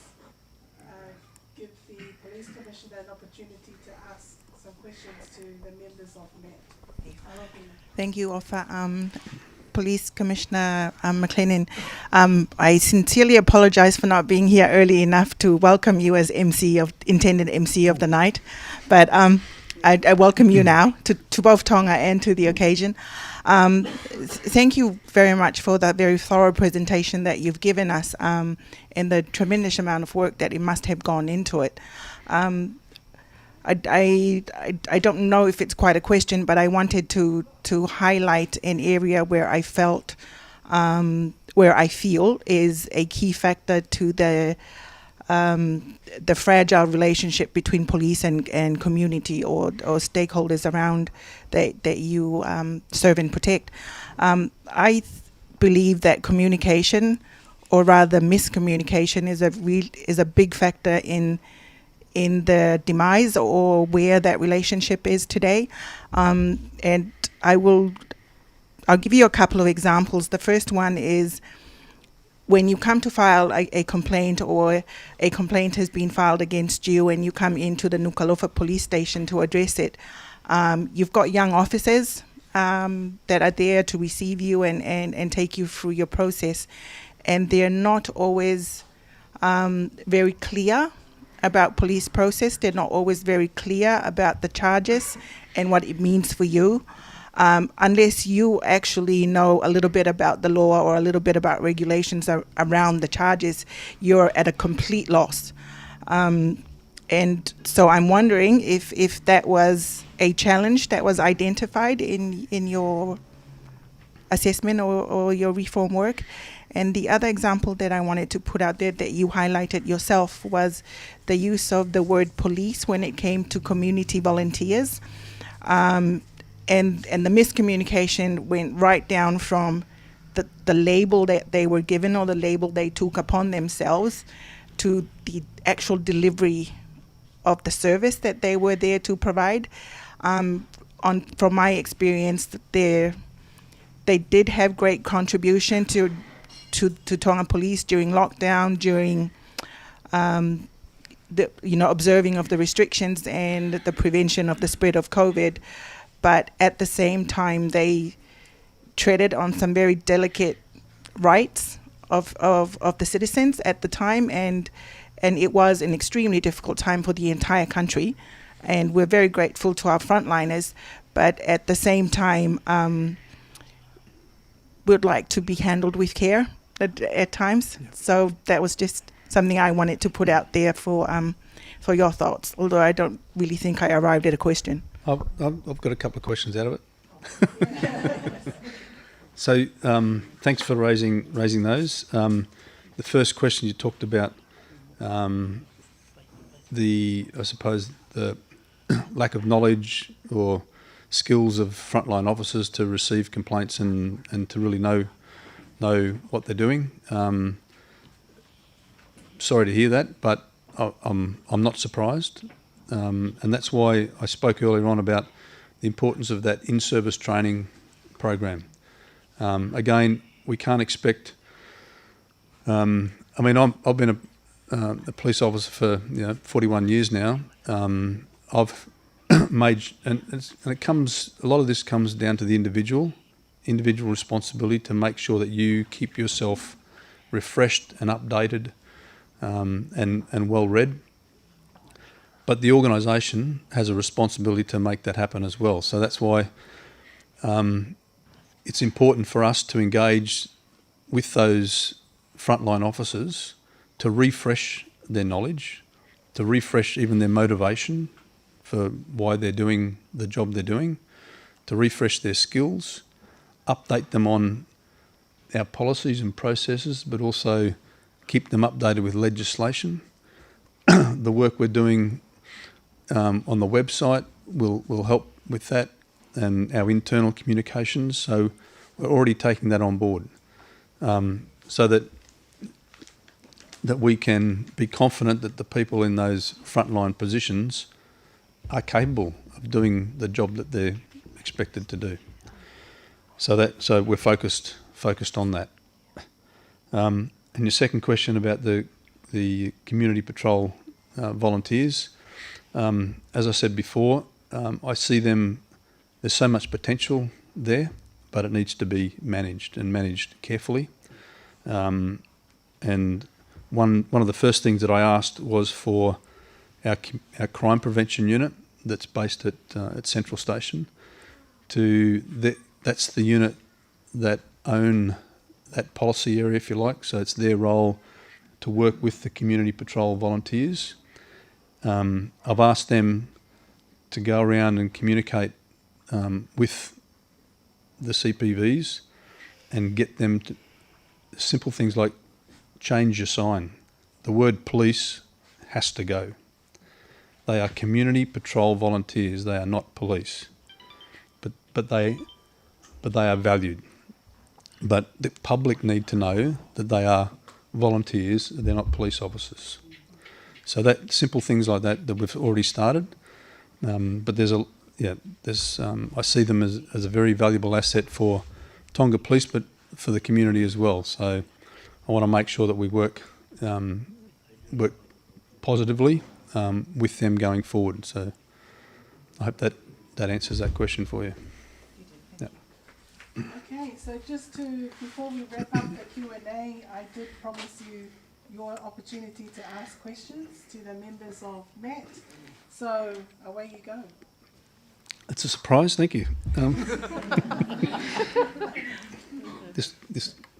give the Police Commissioner an opportunity to ask some questions to the members of MET. Thank you, Offa. Police Commissioner McLennan, I sincerely apologize for not being here early enough to welcome you as intended MC of the night, but I welcome you now to both Tonga and to the occasion. Thank you very much for that very thorough presentation that you've given us, and the tremendous amount of work that it must have gone into it. I don't know if it's quite a question, but I wanted to highlight an area where I felt, where I feel is a key factor to the fragile relationship between police and community or stakeholders around that you serve and protect. I believe that communication, or rather miscommunication, is a big factor in the demise or where that relationship is today. And I'll give you a couple of examples. The first one is when you come to file a complaint, or a complaint has been filed against you, and you come into the Nuku'alofa police station to address it. You've got young officers that are there to receive you and take you through your process. And they're not always very clear about police process. They're not always very clear about the charges and what it means for you. Unless you actually know a little bit about the law or a little bit about regulations around the charges, you're at a complete loss. And so I'm wondering if that was a challenge that was identified in your assessment or your reform work. And the other example that I wanted to put out there that you highlighted yourself was the use of the word police when it came to community volunteers. And the miscommunication went right down from the label that they were given or the label they took upon themselves to the actual delivery of the service that they were there to provide. From my experience, they did have great contribution to Tonga Police during lockdown, during observing of the restrictions and the prevention of the spread of COVID. But at the same time, they treaded on some very delicate rights of the citizens at the time, and it was an extremely difficult time for the entire country. And we're very grateful to our frontliners, but at the same time, we'd like to be handled with care at times. Yeah. So that was just something I wanted to put out there for your thoughts, although I don't really think I arrived at a question. I've got a couple of questions out of it. So thanks for raising those. The first question you talked about, I suppose the lack of knowledge or skills of frontline officers to receive complaints and to really know what they're doing. Sorry to hear that, but I'm not surprised. And that's why I spoke earlier on about the importance of that in-service training program. Again, we can't expect. I've been a police officer for 41 years now, I've made, and it comes, a lot of this comes down to the individual responsibility to make sure that you keep yourself refreshed and updated and well read. But the organisation has a responsibility to make that happen as well. So that's why it's important for us to engage with those frontline officers to refresh their knowledge, to refresh even their motivation for why they're doing the job they're doing, to refresh their skills, update them on our policies and processes, but also keep them updated with legislation. The work we're doing on the website will help with that, and our internal communications. So we're already taking that on board, so that we can be confident that the people in those frontline positions are capable of doing the job that they're expected to do. So we're focused on that. And your second question about the community patrol volunteers, as I said before, I see them. There's so much potential there, but it needs to be managed carefully. And one of the first things that I asked was for our crime prevention unit that's based at Central Station. That's the unit that own that policy area, if you like. So it's their role to work with the community patrol volunteers. I've asked them to go around and communicate with the CPVs and get them to simple things like change your sign. The word police has to go. They are community patrol volunteers. They are not police, but they are valued. But the public need to know that they are volunteers. They're not police officers. So that simple things like that we've already started. But I see them as a very valuable asset for Tonga Police, but for the community as well. So I want to make sure that we work positively with them going forward. So I hope that answers that question for you. Yeah. Okay, so before we wrap up the Q&A, I did promise you your opportunity to ask questions to the members of MAT. So away you go. It's a surprise, thank you.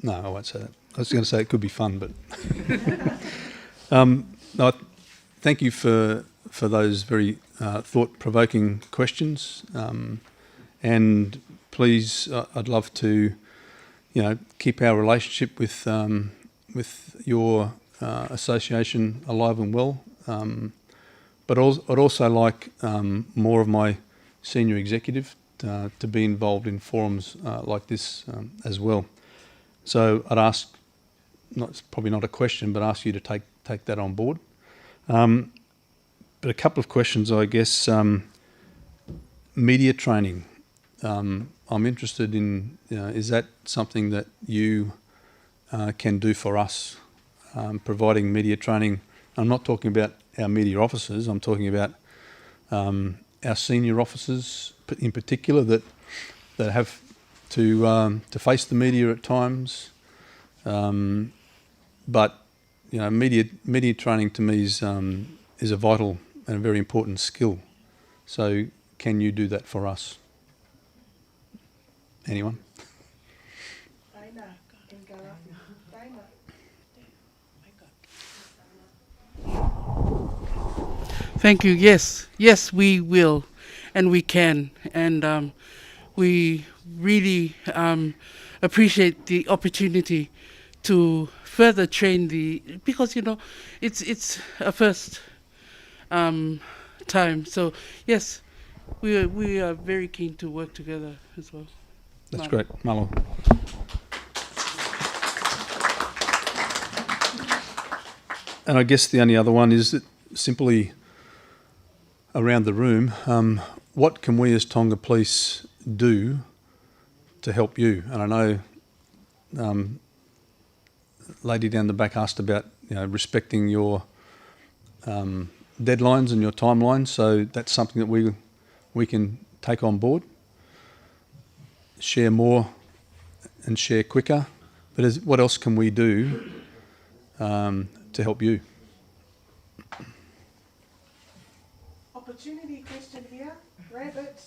No, I won't say that. I was going to say it could be fun, but no, thank you for those very thought-provoking questions, and please, I'd love to, keep our relationship with your association alive and well, but I'd also like more of my senior executive to be involved in forums like this as well. So I'd ask, it's probably not a question, but ask you to take that on board. But a couple of questions, I guess. Media training. I'm interested in, is that something that you can do for us, providing media training? I'm not talking about our media officers. I'm talking about our senior officers in particular that have to face the media at times. But media training to me is a vital and a very important skill. So can you do that for us? Anyone? Thank you. Yes, we will, and we can, and we really appreciate the opportunity to further train because it's a first time. So yes, we are very keen to work together as well. That's great, Malo. And I guess the only other one is that simply around the room, what can we as Tonga Police do to help you? And I know lady down the back asked about respecting your deadlines and your timelines, so that's something that we can take on board, share more and share quicker. But what else can we do to help you? Opportunity question here. Rabbit.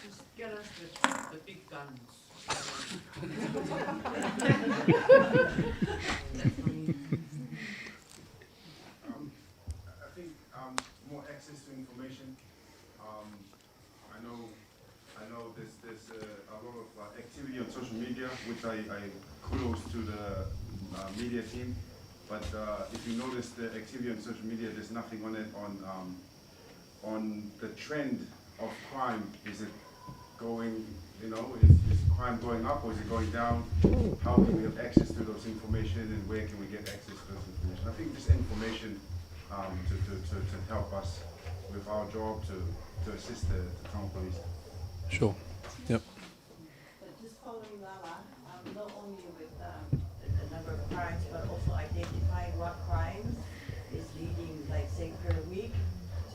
Just get us the big guns. I think more access to information. I know there's a lot of activity on social media, which I kudos to the media team. But if you notice the activity on social media, there's nothing on it on the trend of crime. Is it going, is crime going up or is it going down? How can we have access to those information and where can we get access to those information? I think just information to help us with our job to assist the town police. Sure. Yep. But just following Lala, not only with the number of crimes, but also identifying what crimes is leading, like say per week.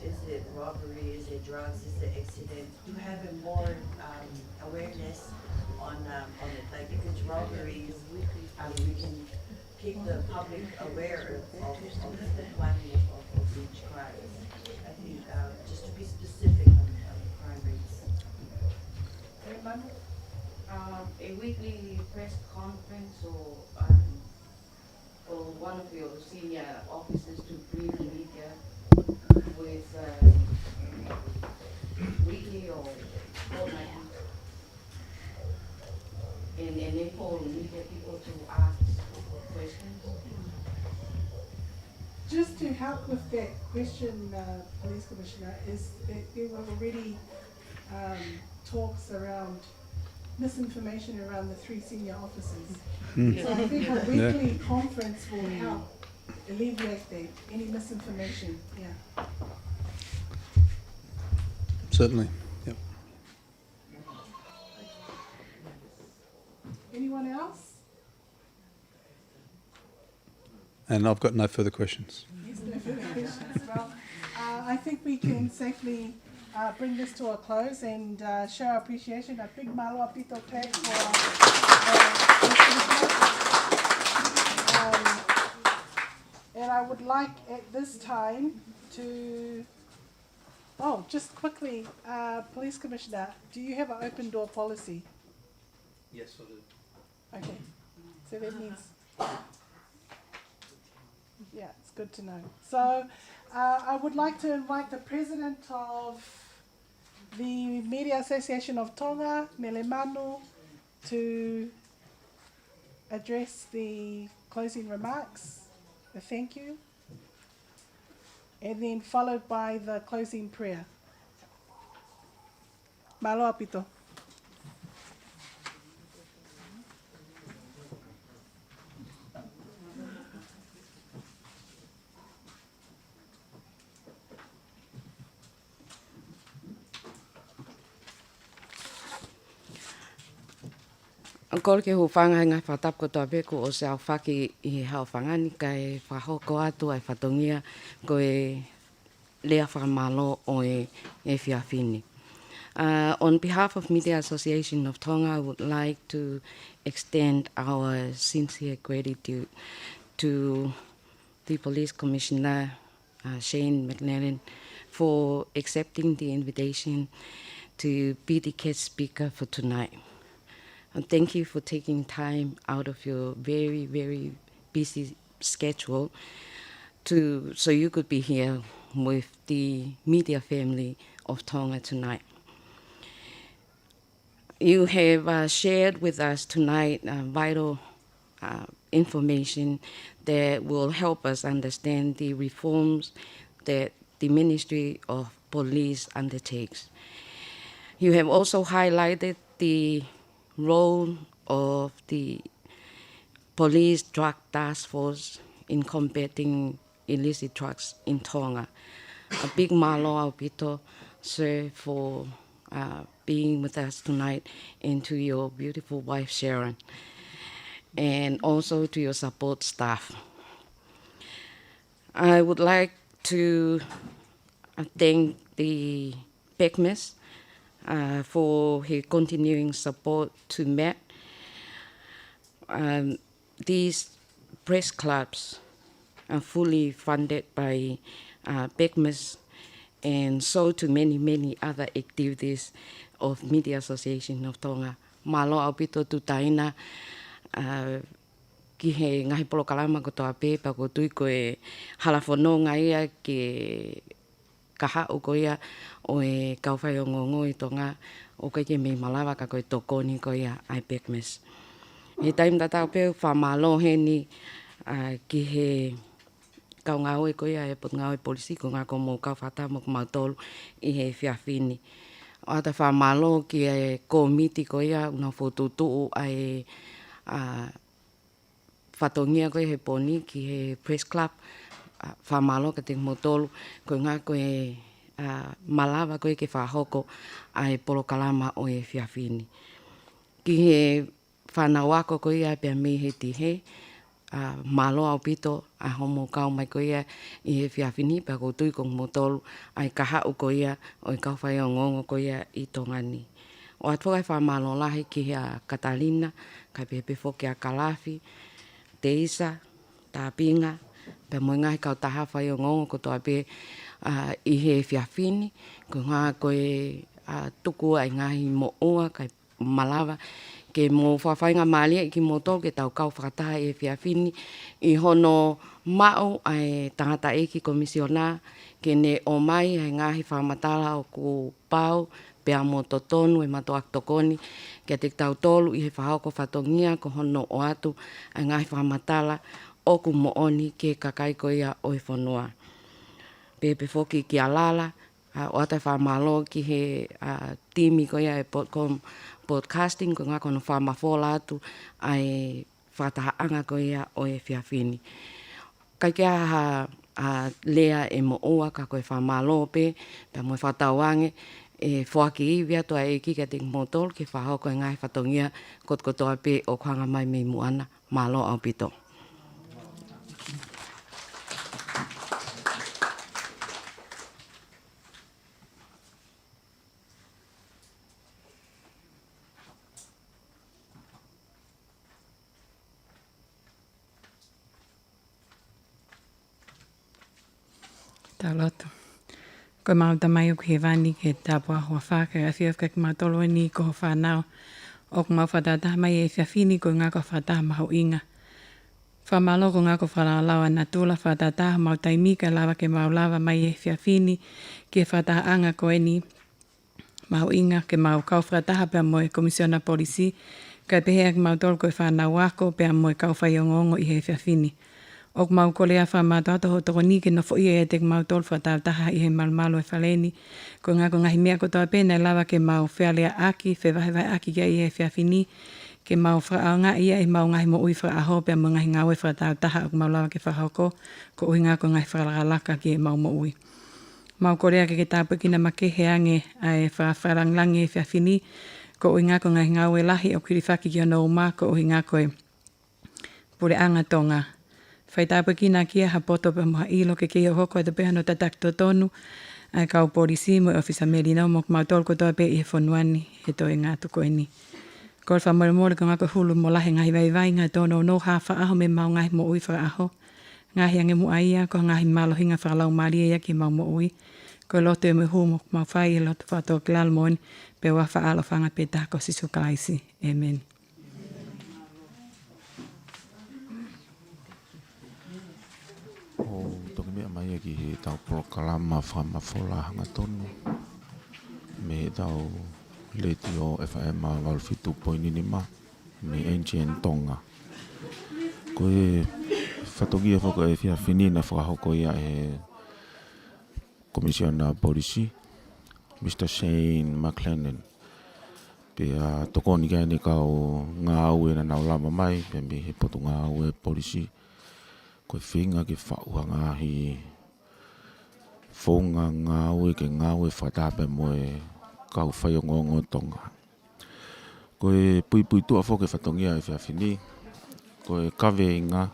Is it robbery? Is it drugs? Is it accident? To have a more awareness on it. Like if it's robberies, we can keep the public aware of the planning of each crime. I think just to be specific on crime rates. A weekly press conference or one of your senior officers to brief the media with weekly or fortnightly and inform media people to ask questions. Just to help with that question, Police Commissioner, is that there were already talks around misinformation around the 3 senior officers. So I think a weekly conference will help alleviate that, any misinformation. Yeah. Certainly. Yep. Anyone else? And I've got no further questions. Yes, no further questions. Well, I think we can safely bring this to a close and show our appreciation. A big malo pito clap for and I would like at this time to just quickly, Police Commissioner, do you have an open door policy? Yes, I do. Okay, so that means it's good to know. So I would like to invite the President of the Media Association of Tonga, McLennan, to address the closing remarks, the thank you, and then followed by the closing prayer. Malo apito. Angkor ke hufanga ngai whatap ko toa beku o se au whaki I hao whangani kai whahoko atu ai whatongia ko e lea whamalo o e whiawhini. On behalf of Media Association of Tonga, I would like to extend our sincere gratitude to the Police Commissioner, Shane McLennan, for accepting the invitation to be the guest speaker for tonight. And thank you for taking time out of your very, very busy schedule so you could be here with the media family of Tonga tonight. You have shared with us tonight vital information that will help us understand the reforms that the Ministry of Police undertakes. You have also highlighted the role of the Police Drug Task Force in combating illicit drugs in Tonga. A big malo au pito, sir, for being with us tonight, and to your beautiful wife, Sharon, and also to your support staff. I would like to thank the PECMIS for his continuing support to Matt. These press clubs are fully funded by PECMIS, and so to many, many other activities of Media Association of Tonga. Malo au pito tu taina ki he ngahi polo kalama ko toa pepa ko tui ko e halafono ngaia ke kaha o ko ia o e kauwhai o ngongo i Tonga o kai ke me malawa ka koe tokoni ko ia ai PECMIS. He taim tatau peu whamalo he ni ki he kau ngā oe ko ia e pot ngā oe polisi ko ngā ko mō kau whata mō mautolu i he whiawhini. O ata whamalo ki e komiti ko ia una whotutu ai whatongia ko he poni ki he press club whamalo ka te motolu ko ngā ko e malawa ko e ke whahoko ai polo kalama o e whiawhini. Ki he whanawako ko ia pia me he tihe malo au pito a homo kau mai ko ia i he whiawhini pa ko tui kong motolu ai kaha u ko ia o i kau whai o ngongo ko ia i Tongani. O atuai whamalo lahi ki hea Katalina, kai pepe foki a Kalafi, Te Isa, Tā Pinga, pe mo ngahi kau taha whai o ngongo ko toa pe i he whiawhini, ko ngā koe tuku ai ngahi mo ua kai malawa, ke mo whawhainga malia ki mo tō ke tau kau whakataha e whiawhini i hono mao ai tangata eki komisiona ke ne o mai ai ngahi whamatala o ku pau pea mo totonu e mato aktokoni ke te tau tolu i he whahoko whatongia ko hono o atu ai ngahi whamatala o ku mooni ke kakai ko ia o e whanua. Pepe foki ki alala o ata whamalo ki he timi ko ia e podcasting ko ngā kono whamawhola atu ai whatahaanga ko ia o e whiawhini. Kai kia lea e mo ua ka koe whamalo pe, pe mo whatawange e whaki iwi atu a e kika te motol ke whahoko e ngai whatongia kot kotoa pe o kuanga mai me muana malo au pito. Taloto. Ko mauta mai o he vani ke tapua hoa whaka a whiawka ki mautolo ni ko whanau. O ko mau whatata mai e whiawhini ko ngā ko whata maho inga. Whamalo ko ngā ko whalalawa na tula whatata mautai mika lawa ke maulawa mai e whiawhini ke whataanga ko eni maho inga ke mau kau whataha pia moe komisiona polisi kai pehea ki mautolo ko whanau wako pia moe kau whaiongongo i he whiawhini. O mau ko lea whamata ho toko ni ke no fo ia e te mau tol whataha i he malmalo e whaleni. Ko ngā mea ko toa pēnei lawa ke mau whealea aki, whewahewai aki kia i he whiawhini. Ke mau whaanga ia i mau ngahi mo ui whaaho pia mo ngahi ngawe whataha o mau lawa ke whahoko. Ko ui ngā ko ngahi whalagalaka ki e mau mo ui. Mau ko lea ke tāpu kina make heange ai whaaranglangi e whiawhini. Ko ui ngā ko ngahi ngawe lahi o kiriwhaki ki ono uma ko ui ngā koe pure anga Tonga. Whai tāpa ki nā kia ha poto pa moha ilo ke kia hoko e te pehano tatak to tonu ai kau polisi mo e ofisa merina mo mautol ko toa pe i he whanuani he toi ngā tuko eni. Ko wha mora mora ko ngā ko hulu mo lahe ngahi vai vai ngā tono no ha wha aho me mau ngahi mo ui wha aho. Ngahi ange mu aia ko ngahi malo hinga whakalau maria ia ki mau mo ui. Ko loto e me hu mo mau whai e loto whato kilal moani pe wa wha alo whanga pe tako sisu kalaisi. Amen. O toki mea mai ki he tau prokalama whamawhola hanga tonu. Me tau leti o FM walwhitu poinini ma. Me NGN Tonga. Ko e whatongia whako e whiawhini na whakahoko ia e Komisiona Polisi, Mr. Shane McLennan. Pea tokoni kai ni kau ngā aue na nau lama mai. Pea me he poto ngā aue polisi. Koe whinga ke whaua ngāhi whonga ngāwe ke ngāwe whatape moe kau whai o ngongo Tonga. Ko e pui tua whoke whatongia e whiawhini. Ko e kawe inga.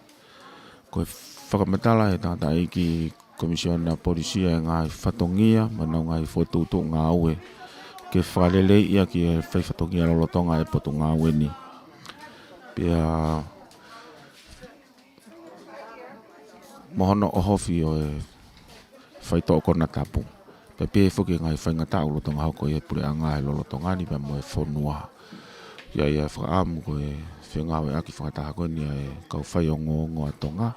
Ko e whakamatala e tata iki komisiona polisia e ngai whatongia, manau ngai whotutu ngā ue. Ke whalele ia ki e whai whatongia lolo Tonga e poto ngā ue ni. Pia mohono o hofi o e whai tō kona tapu. Pia pia e whuki ngai whai ngata ulo Tonga hoko e pure anga e lolo Tonga ni pia mo e whonua. Ia ia whakaamu ko e whengawe aki whakataha koe ni e kau whai o ngoa Tonga.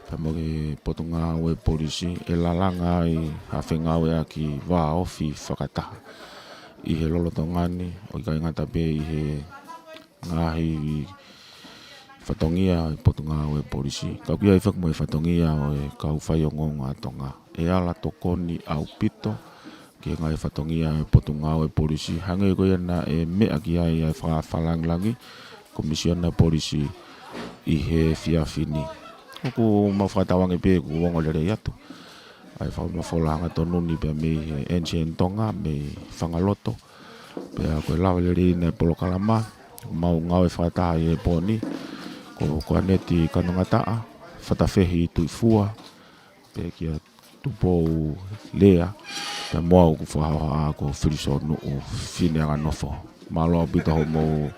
Pia mo ke poto ngā ue polisi e lalanga i ha whengawe aki wā ofi whakataha. I he lolo Tonga ni o i kai ngata pia i he ngahi whatongia i poto ngā ue polisi. Kau kia i whakmo e whatongia o e kau whai o ngā Tonga. E ala tokoni au pito ki ngai whatongia e poto ngā ue polisi. Hange koe ana e mea ki ai e whawhalanglangi komisiona polisi i he whiawhini. Oku mawhatawange pē ku wongolere i atu. Ai whawmawholanga tonu ni pia me he NGN Tonga me whangaloto. Pia koe lawelere i ne polokalama. Mau ngau e whataha i e pōni. Ko aneti kanongataa, whatawhehi i tuifua, pe kia tupou lea, pe moa uku whahaha ko whiriso nuu whineanga nofo. Malo pita ho mo